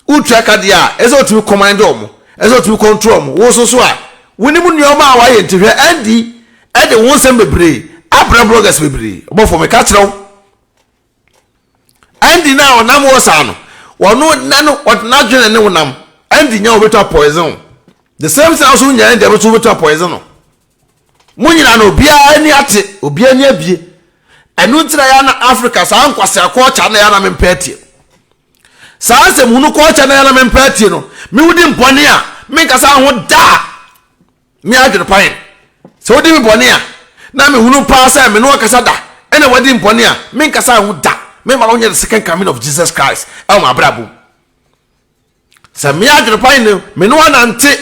utu aka dia ese otu command omo ese otu control omo wo so a wonimu nioma a wa ye ntihwe andi e de won sem bebre abra bloggers bebre Obofuor me ka kire andi na onam wo sa no wono nanu odna dwene ne wonam andi nya obeto poison the same thing also nya andi obeto poison no munyina no bia ani ate obi ani abie enu ntira ya na Africa sa nkwase akocha na ya na mempeti sa se munu kocha na ya na mempeti no mi wudi mpone a mi kasa ho da mi Adwenepahene so wudi mpone a na mi hunu pa sa mi no kasa da ena wudi mpone a mi kasa ho da me ma onye the second coming of Jesus Christ e ma brabo Sa me Adwenepahene me no anante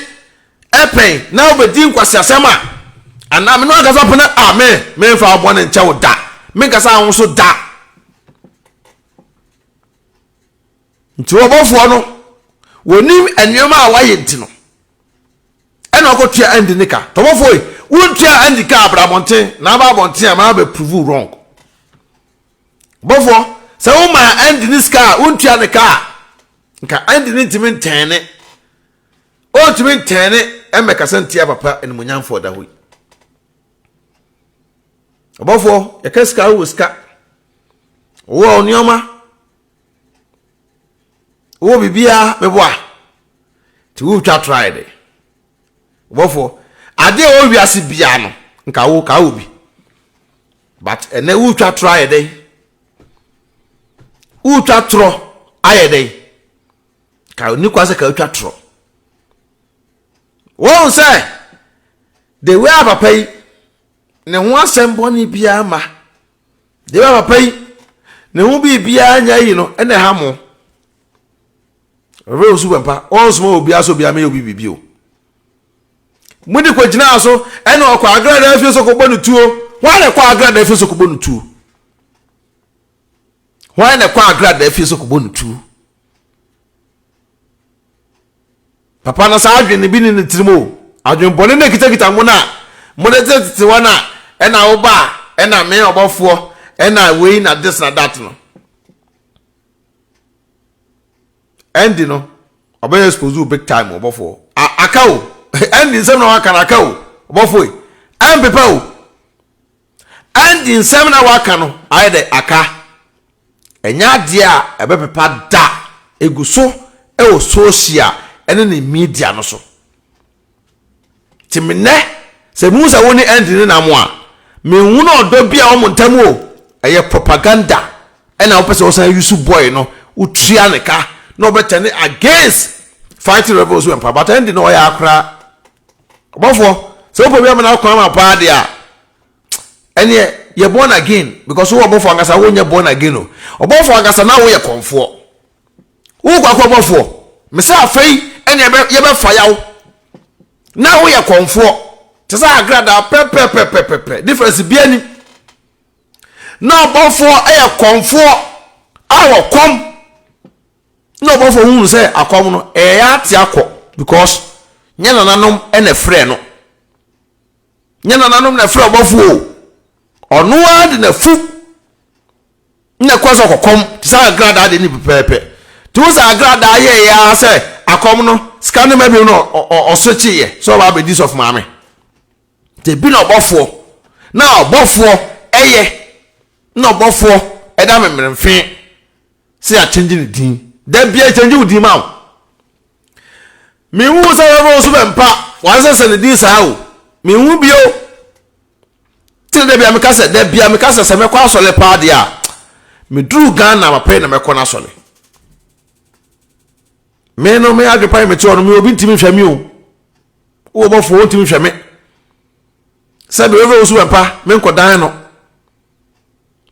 epen na obedi nkwasi asema ana me no akasa pona amen me fa abone nche wo da me kasa ahun so da nti Obofuor no wonim enyoma a waye ntino ena okotua andi nika Obofuor wontua andi ka abramonte na ba bonte ama ba prove wrong Obofuor se wo ma andi niska wontua ne ka nka andi ni ntimi ntene o ntimi ntene emeka santia papa enumunyamfo da hoi Obofuor yakeska wo ska wo onioma wo bibia meboa ti wo twa tried Obofuor ade o wiase bia no nka wo ka wo bi but ene wo twa tried wo twa tro ayede ka ni kwase ka twa tro wo say the way papa yi ne ho asembo ni bia ma the way papa yi ne ho bi bia nya yi no ene ha mo Rev Owusu Bempah osmo obi aso bia me obi bibio mudi ko gina aso ene okwa agra da afie so ko bonu tuo wa ne kwa agra da afie so ko bonu tuo wa ne kwa agra da afie so ko bonu tuo papa na sa adwene bi ni ntirimo adwen bone na kita mo na mo de tete wana ena wo ba ena me Obofuor ena we na this na that no endi no obey expose big time Obofuor akao endi nsem na waka na akao Obofuor empepa o endi nsem na waka no ayede aka enya de a ebepepa da eguso e o social ene ne media no so timene se musa woni endi ne na mo a me hu na odo bia o montam o eye propaganda ena wo pese wo san use boy no utua ne ka no better against fighting Rev Owusu Bempah but endi no ya akra Obofuor se wo problem na akwa ma pa de a ene ye born again because wo Obofuor ngasa wo nya born again no Obofuor ngasa na wo ye konfo wo kwa Obofuor me say afei ene ye be fa yawo na wo ye konfo te say agrada pe difference bia ni na Obofuor e konfo awo kom no Obofuor hu say akom no e ya ati akọ because nya nananom ene frɛ no nya nananom na frɛ Obofuor ono ade na fu na kwaso kokom te say agrada de ni pepepe tu say agrada ye ya say akom no scan me bi no o sechi ye so ba be dis of mame te bi na Obofuor na Obofuor eye na Obofuor eda memremfe say a change ni din da bia change udi ma me hu say Rev Owusu Bempah wa say se di sa o me hu bio ti da bia me kasa se me kwa sole pa dia me dru Ghana ma pe na me kona sole me no me Adwenepahene me ti ono me obi ntimi hwame o Obofuor ntimi hwame se be Rev Owusu Bempah me nkodan no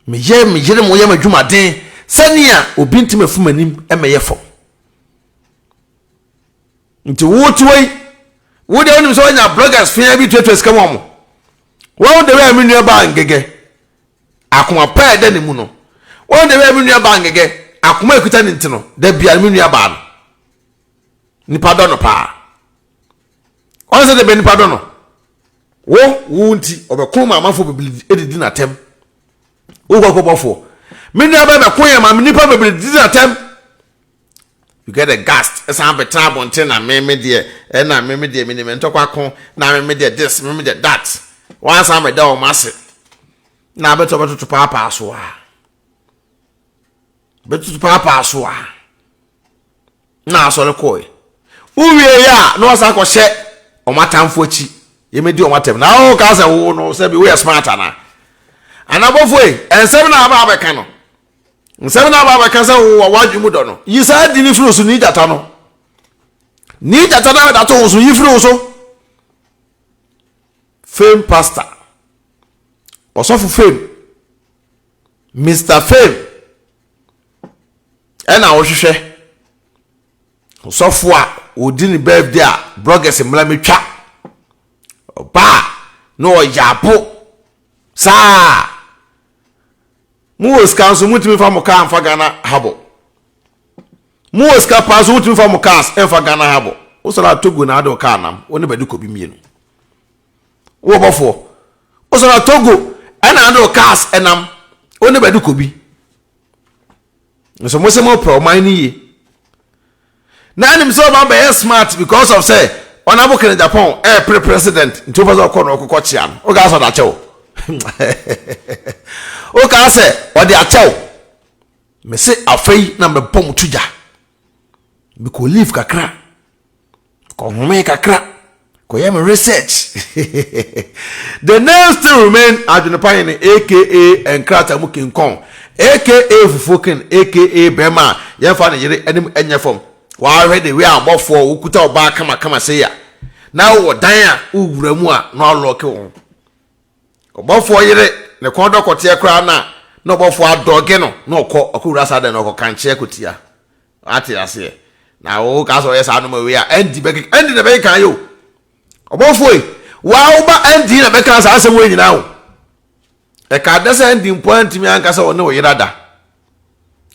me ye mo ye madwumaden sania obi ntime fumanim emeye fo nti wotuwei wo de onim so nya bloggers fia bi twetwes ka mo wo de we aminu ba ngege akoma pa de ne mu no wo de we aminu ba ngege akoma ekuta ne ntino da bia aminu ba no nipa do no pa on se de be nipa do no wo nti obekoma amafo bibili edidi na tem wo gwa Obofuor mini aba koye ma nipa bebele dizatem you get a gas esa be trabonte na me de e na me de mini me ntokwa ko na me de this me de that once am da o mase na beto papa so a beto papa so a na so le koy uwie ya no sa ko hye o matamfo chi ye me di o matam na o ka se wo no se be we smart na Obofuor ensem na aba abeka no nsem na aba abeka se wo wadwu mu do no yi sa di ni furu so ni jata no ni jata na da to so yi furu so fame pastor osofu fame Mr Fame ena wo hwehwe so far odi ni birthday a bloggers mla metwa oba no yapo sa mu oska so mutimi fa mo ka amfa Ghana habo mu oska pa so mutimi fa mo ka amfa Ghana habo o sala Togo na ade o ka nam oni badu ko bi mienu wo Obofuor o sala Togo ana ade o ka enam oni badu ko bi so mo se mo pro man ni na nim so ba be smart because of say honorable Ken Japan president in 2000 okoko chiam o ga so da chew o ka say o de achew me say afei na me bom tuja me ko leave kakra ko home kakra ko yam research the name still remain Adwenepahene aka Enkrata Mukinkon aka Fufoken aka Bema yemfa ne yire anim enyefom wa ready we Obofuor ukuta oba kama say ya na wo dan a uwura mu a no lock wo Obofuor yire ne kon dokote kra na Obofuor adoge no na okura sa den no kanche kotia ati ase na wo ka so yes anu we a endi na be kan yo Obofuor wa wo ba endi na be kan sa asem we nyina wo e ka de se endi mpo antimi anka se wo ne wo yirada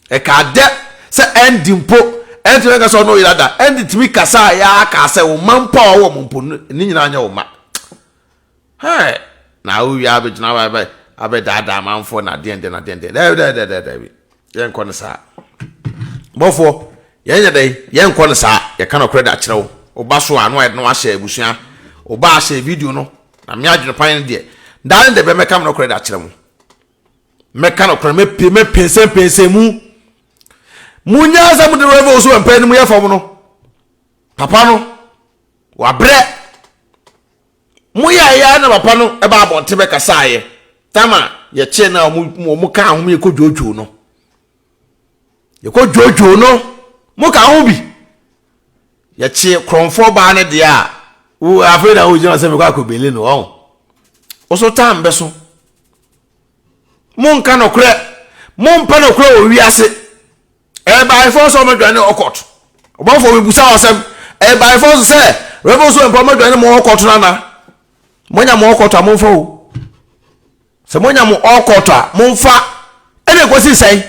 e ka de se endi mpo enti we ka so no yirada endi timi kasa ya ka se wo mampa wo mpo ni nyina anya wo ma hey na wo ya be jina wa ba abe dada manfo na den de yen ko ne sa Obofuor yen yedai yen ko ne sa ye ka no credit akyerew oba so anu e no ahye abusua oba ahye video no na me Adwenepahene de dan de be meka no credit akyerew meka no credit me pense mu munya za mu de Rev Owusu Bempah ni mu ye fom no papa no wa bre mu ya na papa no e ba abonte be kasa ye tama ye che na mu ka ho me ko jojo no ye ko jojo no mu ka ho bi ye che kronfo ba ne de a wo afre na wo jina se me kwa ko bele no on o so tam be so mu nka no kre mu mpa no kre o wi ase e ba ifo so me dwane okot Obofuor we busa osem e ba ifo so se Rev Owusu Bempah me dwane mo okot na monya mo okot amomfa o se monya mo okot a momfa ene kosi sei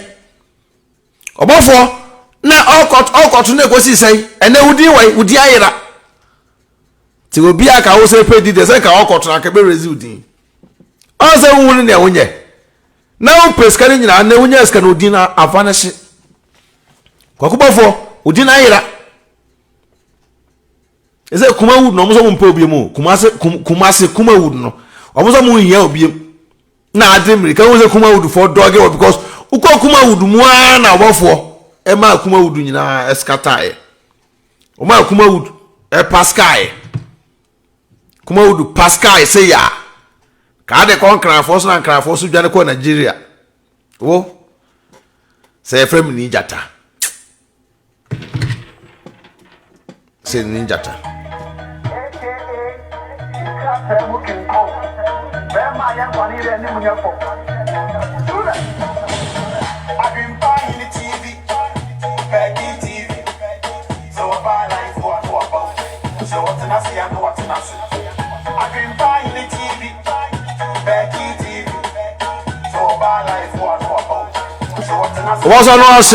Obofuor na okot na kosi sei ene wudi ayira ti obi aka wo se pedi de se ka okot na ka be result o se wu ni wonye na o peskani nyina na wonye ska na odi na afanahye Obofuor odi na ayira eze kumawud no mo so mo mpa obi mu kumase kumawud no o mo so mo hia obi na adimri kan wo se kumawud for dog because uko kumawud mu na Obofuor e ma kumawud nyina eskatae o ma kumawud e pascal kumawud pascal se ya ka de konkran force na nkran force dwane ko Nigeria wo se frame ni jata se ni jata What's on us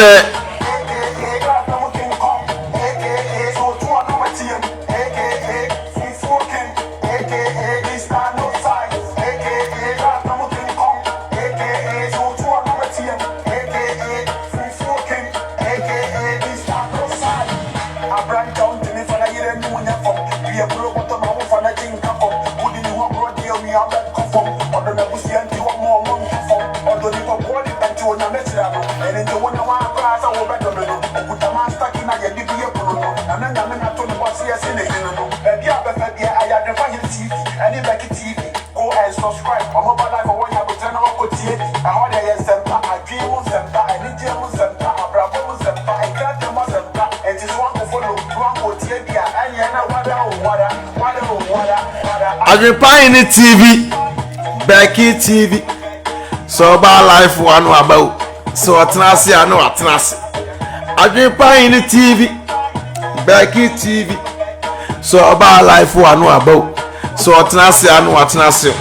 Adwenepahene TV, Becky TV, so ba life one about so atenase ano atenase. Adwenepahene TV, Becky TV. So about life for no about. So Tenasi anu Tenasi.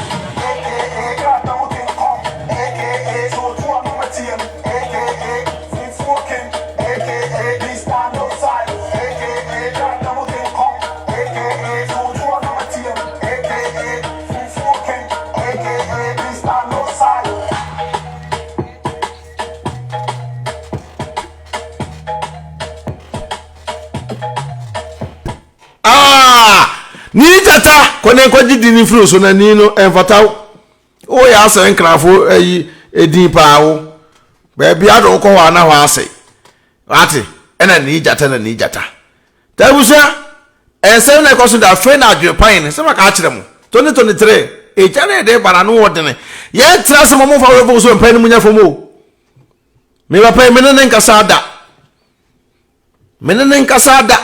Ni tata kone kwaji dini fruso na nino enfataw o ya ase nkrafo ayi edin paawo ba bia do ko wa na wa ase ati ena ni jata na ni jata tabusa ensem na koso da fe na Adwenepahene se maka akire mu 2023 e jare de bara no wodene ye tra se mo fa Rev Owusu Bempah ni munya fomo me ba pa menene nkasa da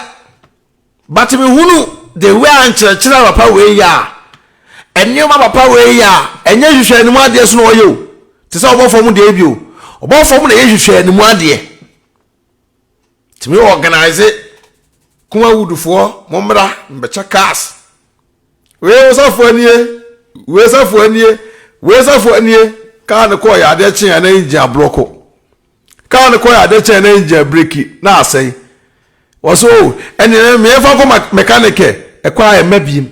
bati me hunu the way anchira papa we ya enyo ma papa we ya enye hwehwe animu ade so no yo te se Obofuor mu de bio Obofuor mu na ye hwehwe animu ade ti me organize kuma wudufo momra mbecha cars we safo anie ka ne ko ya ade chen na injin bloko ka ne ko ya ade chen na injin breki na asai waso ene me fa ko mechanic ekwa emabiem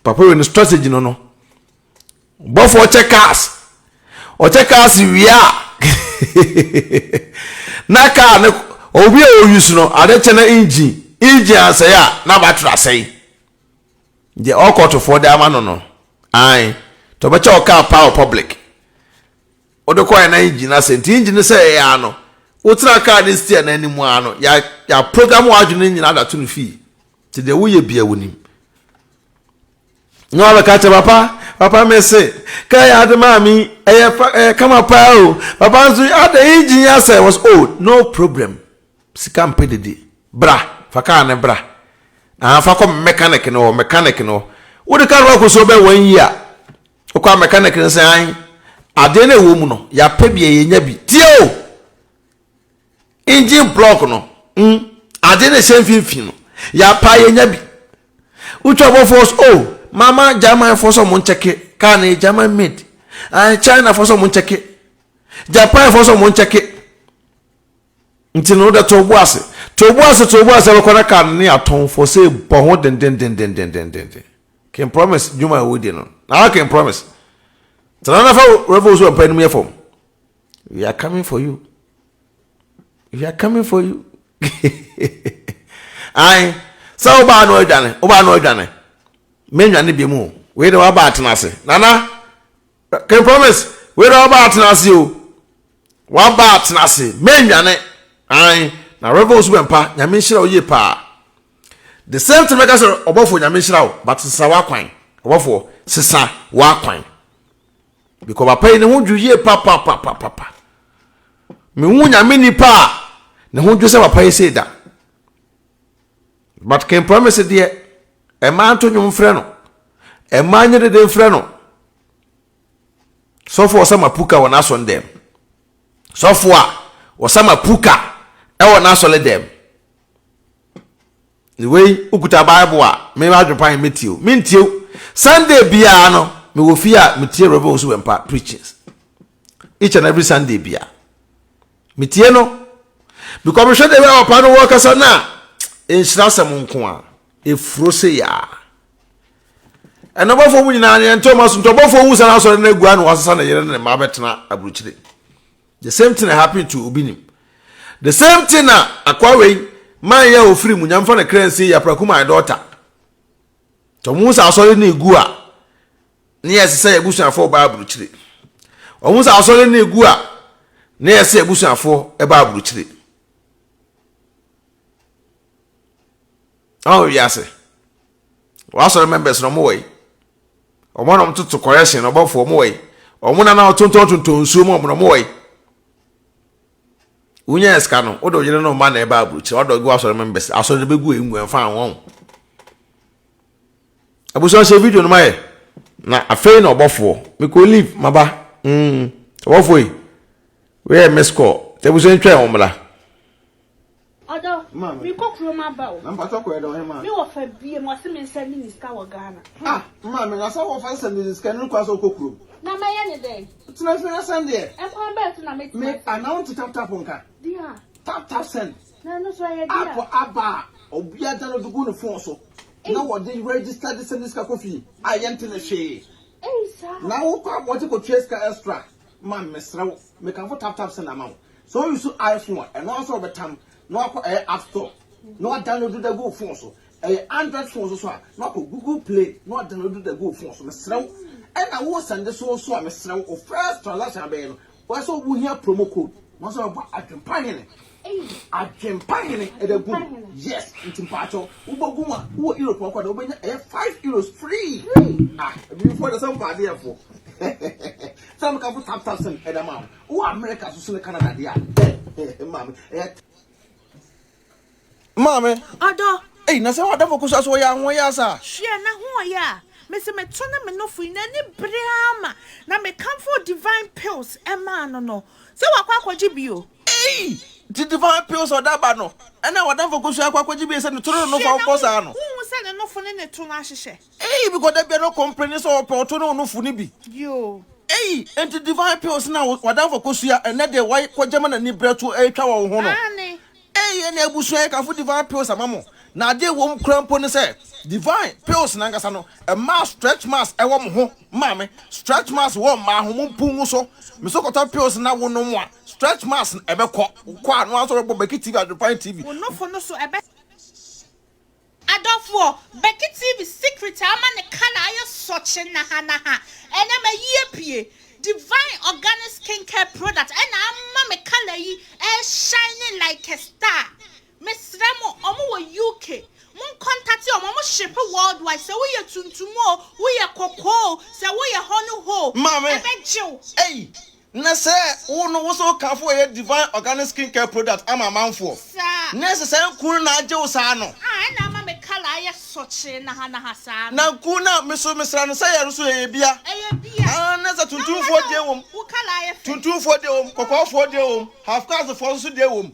papa we no strategy no Obofuor check cars wia na ka ne obi o use no ade che na engine asay na battery asay the all court for the amano no ai to be che car power public odo ko na engine asay engine say ya no utra car this steer na animu ano ya program wadwene nyina da to no fi ti de wo ye bia wonim no ala ka che papa me say kaya de mami kama pa o papa so ada engine asay was old no problem sikam pedede bra faka ne bra fa ko mechanic no wo de car work so be 1 year o kwa mechanic ne say an ade na ewo mu no ya pa bia ye nya bi tio engine block no ade na sem finfin no ya pa ye nya bi ucho Obofuor mama German for some moncheke kan German made China for some moncheke Japan for some moncheke ntino da tobuase we kona kan ne aton for say boho den can promise juma we dey no I can promise tanana fa Rev Owusu Bempah ni me form we are coming for you ai so ba no adwane menwane bi mu we dey wa ba atenase nana can promise we dey wa ba atenase o wa ba atenase menwane ai na Rev Owusu Bempah nyame nhira oye pa the same thing make us Obofuor nyame nhira o but sisa wa kwan Obofuor sisa wa kwan because papa ni hu dwuye pa me hu nyame ni pa ne hu dwuse papa yi say da but can promise there e man to nyum frɛ no e man nyede de frɛ no so for some puka wona so ndem so for o sama puka e wona so le dem the way ukuta bible a me Adwenepahene mentio Sunday bia no me wo fi a metie Rev Owusu Bempah preachings each and every Sunday bia metie no because me hwede we opa no work asa na enhyira sam nko a efuro se ya eno Obofuor mu nyina ne Thomas Obofuor wu sana so na gua no wasasa na yere ne ma betena aburuchire the same thing happened to Obinim the same thing na akwawe man ya ofiri mu nyamfa na kransi ya praku my daughter to musa asori na egu a ne yesese ebusuafo ba aburuchire o musa asori na egu a ne yesese ebusuafo e ba aburuchire yase wasori members no mo we o mo no mtutu correction Obofuor mo we o mo na otonton nsuo mo mo we unya eska no odo yire no ma na eba aburuchi odo gu asori members asori begu engu enfa anwon abuso se video no maye na afei na Obofuor me ko leave maba Obofuor we miss call te buso ntwa omla odo Mama. Me cook room about. I'm not talking about him. You offer be a Muslim sending his cow Ghana. Ah, Mamma, I saw of us and this can cross a cook room. Now, my any day. It's not for Sunday. I'm going back to make Make announce tap on car. Dear. Tap send. No, no, so I Apple Abba, or be a done of the good for so. Now what they register this and this coffee. I enter the shade. Hey, sir. Now what you go chase extra. Man, Miss Row, make a tap send amount. So you should iPhone and also over time. No app store. No download the Go phone so. Android phone so. No Google Play. No download the Go phone so. Miss Row. And I will send the so Miss Row of first transaction. Why so we hear promo code? Most of Adwenepahene. Adwenepahene at the boom. Yes, it's in Pacho. Uboguma, who Europe, €5 free. Ah, before the somebody for. Some couple tap at the mouth. Who America to see Canada, dear. Mammy. Ado. Hey, Nasa, what the focus as we are, sir. She and who ya. Mr. Metona me no for in any brama. Now me come for divine pills, Emma no. So what you? Hey, the divine pills or that banner. And now what the focus you be sent to no for Posano. Who said no for any tunashe? Hey, because there be no complaints or portono no funibi. You. Hey, and the divine pills now, whatever Kosia, and that the white Quajaman and Nibra to a tower of honor. Hey, and a bushwake of divine pills, a mammo. Now they won't cramp on the set. Divine pills Nangasano, a mass stretch mass, a woman home, mammy, stretch mass one ma home punguso, Misokota pills now one no more. Stretch mass and ever quite once or Becky TV at the Pine TV. Well, no for no so a bet. Obofuor, Becky TV secret, I'm an a color, such a nahanaha, and I'm a year divine organic skincare product, and I'm a color, shining like a star. Miss Remo, Omo UK. Mon contact you, Mama ship worldwide. So we are tuntumo, we are cocoa, so we are honey ho. Mamma, hey, Nasa, who knows so careful a divine organic skincare product I'm a man for. Sir, necessary cool na Joe Sano. I know Mamma Kala, such a Nahana Hassan. Now, Kuna, Miss Rano say, I beer. Nasa to 2 for the who can 2 for the cocoa for the half class of force to the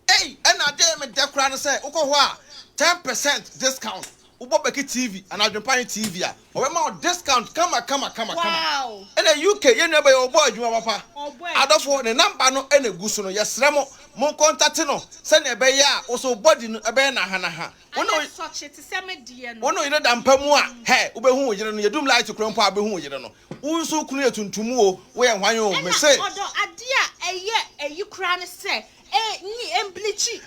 Hey, and I dare me that crowd say, Okowa, 10% discount. Ubobeki TV and Adwenepahene TV. Or more discount, come. Wow. And the UK, you never your boy, you papa. Oh boy. Adolfo, the number no any gusuno, yes, Remo, Mon Contatino, send a beya, also body a bena hanaha. One of such it is a median. One of you done Pamua, hey, Ubehu, you do like to grandpa Behu, you don't know. Who's so clear to Muo, where one you may say. Although a dear, a year, a Ukraine say. Ni bleachy.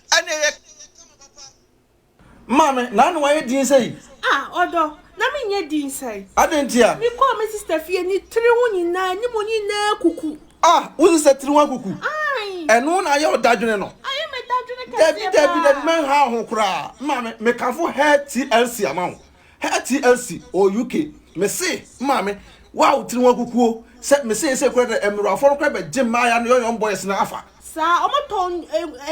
Mamma, none why didn't say. Ah, although, nothing yet didn't say. I didn't hear. Me call Mrs. Steffi and 3 9 money na cuckoo. Ah, who's a cuckoo? Aye. And one I your Dajano. I am a Dajano. Debbie, man, how who cry. Mamma, make a for hair TLC amount. Hair TLC or UK. Me say, Mamma, wow, 3 cuckoo. Set me say, credit and Rafa crab, Jim Maya and your young boys in Alpha. Sir, I'm a ton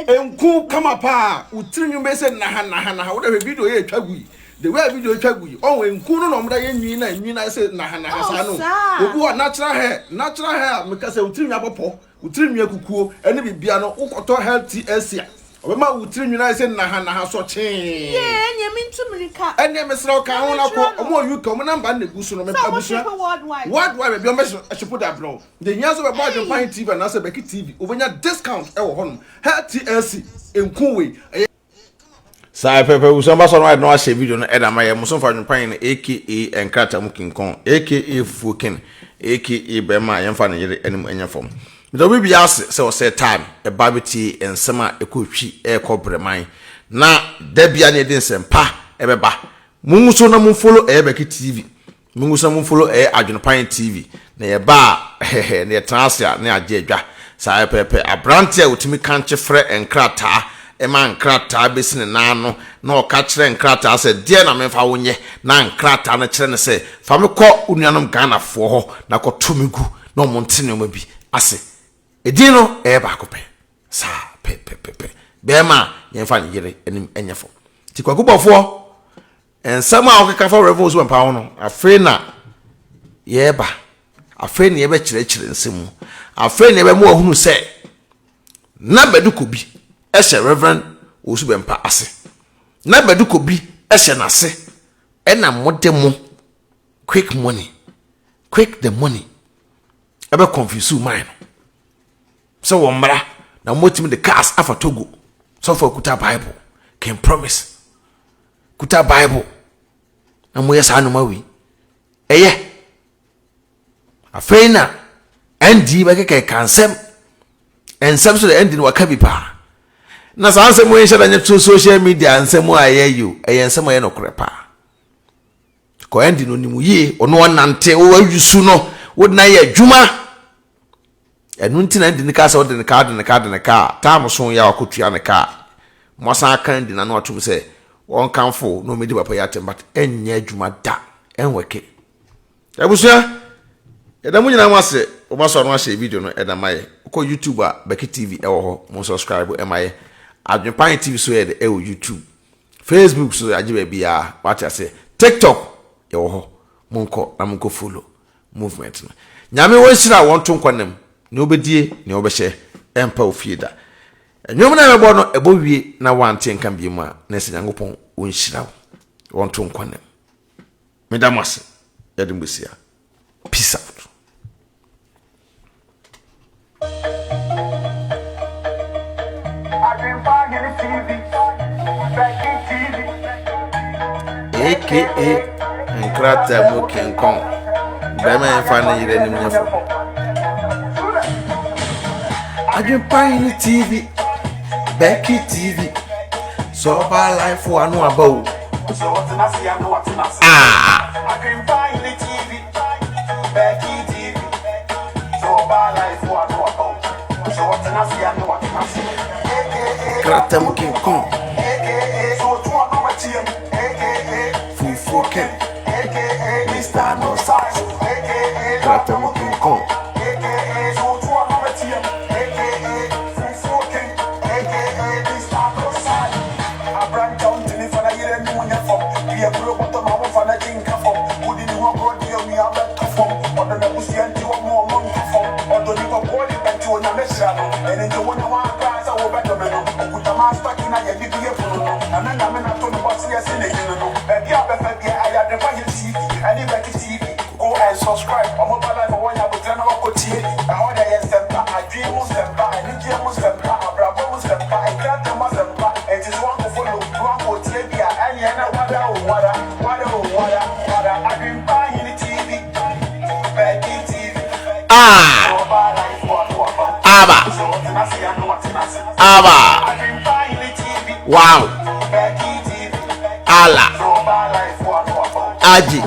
and cool come up, would tell you, Mason, Nahana, whatever video here, Chagui. The way video Chagui, oh, and Kuno, Nina said, Nahana, who are natural hair, because I would trim your paw, would trim your cuckoo, and it be an Okoto healthy Asia. Remember, would trim you, said Nahana, so change. Yeah, and you mean to me, and then Miss Roka, more you come and ban the goose on the what why your message? I should put that blow. The years of about the Pine TV and Nasa Becky TV, over your discount, our home, hair TLC in Kuwait. Sai Pepe, who's ambassador right now, I say video on Edam, I am Muslim for Pine, aka and Crata Mukin Kong, aka Fukin, aka Bema, and Fanny, any form. The will be asked, so say time, a barbecue and summer a coochie, a corporate mine. Now, there be any dance and pa, ever ba. Munguso na follow Becky TV. Munguso mun follow Adwenepahene TV. Na ba, na transia, na ajeja. Sa pepe, abrantia utimi kanche fre enkrata. Ema enkrata besin na ano. Na okachre enkrata se die na memfa wonye. Na enkrata na kire ne se, fa me kɔ unuanom Ghana fo ho na kɔ tumigu na omontene o mabi ase. Edino ba kope. Sa pepe. Bema yemfa ne yire enim enyefo. Ti kwaku Obofuor and somehow okay for Rev Owusu Bempah no afre na yeba afre na yeba chire nsemu afre na yeba mu ahunu se na beduko bi ehye Rev Owusu Bempah ase na bedu ko bi ehye nase ena modemo quick money quick the money ebe confuse mind so wombra na motim the cars afa Togo so for kuta Bible can promise kuta Bible na moye sa no mawi eye afeina endi ba keke kansem ensem so the endi no waka bi pa na sanse mo yin shada nyɛ social media nsem aye you eye nsem aye no krepa ko endi no nimu yi ono onante wo awusu no wo na ye adwuma enu ntina endi ne ka sa wo de ne ka tam so ya akotua ne ka mo san kan di na no atum se won kanfo no medi papa ya tem but enya adwuma da enweke ebusia edamu nyina mwase obaso no ahye video no edamaye ko YouTube a Beki TV ewo ho mo subscribe emaye Adwenepahene TV so ye ewo YouTube Facebook so ajibe bia what I say TikTok ewo ho monko follow movement no nyame won sira won to nkwanem ne obedie ne obehye empa ofieda enwom na mebo no ebowie na wante nka biem a na se nyangopon won sira won to nkwanem medamase yadimbusia peace out. AKA Nkrata Mokin Kong. Bema and Fanny, you didn't know. Adwenepahene TV, Beki TV. So by life one no about. Adwenepahene TV, Beki TV. So by life one no about. So what I see, I know what I see. Nkrata Mokin Kong. Mr. No Size, Nkrata Mokin Kong, I brought down to me for a year and one from. We have broke up my one for a drink of them. Who didn't want to deal me out of them? Or the Lucian to a more money from. Or the Nico Body back to a mission. And in the one of our guys, I will better men. Or put a master in a BBA for. And then I'm not to the boss, yes, in the and the other I had the Fire TV, and the Beki TV. Go and subscribe. I'm mobile life for one. I will turn out TV. I want to Bempah, I dream Bempah, I need Bempah, I bravo Bempah, I can't tell Bempah. And just one to follow, one for TV, and Yana Wada. Adwenepahene TV, Beki TV. Adwenepahene TV. Wow. Beki TV. Allah. Aji.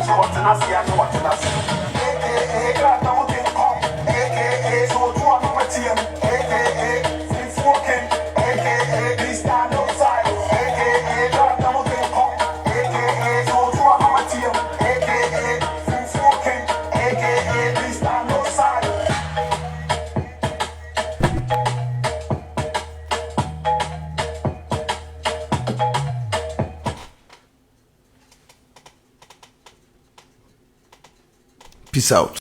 Peace out.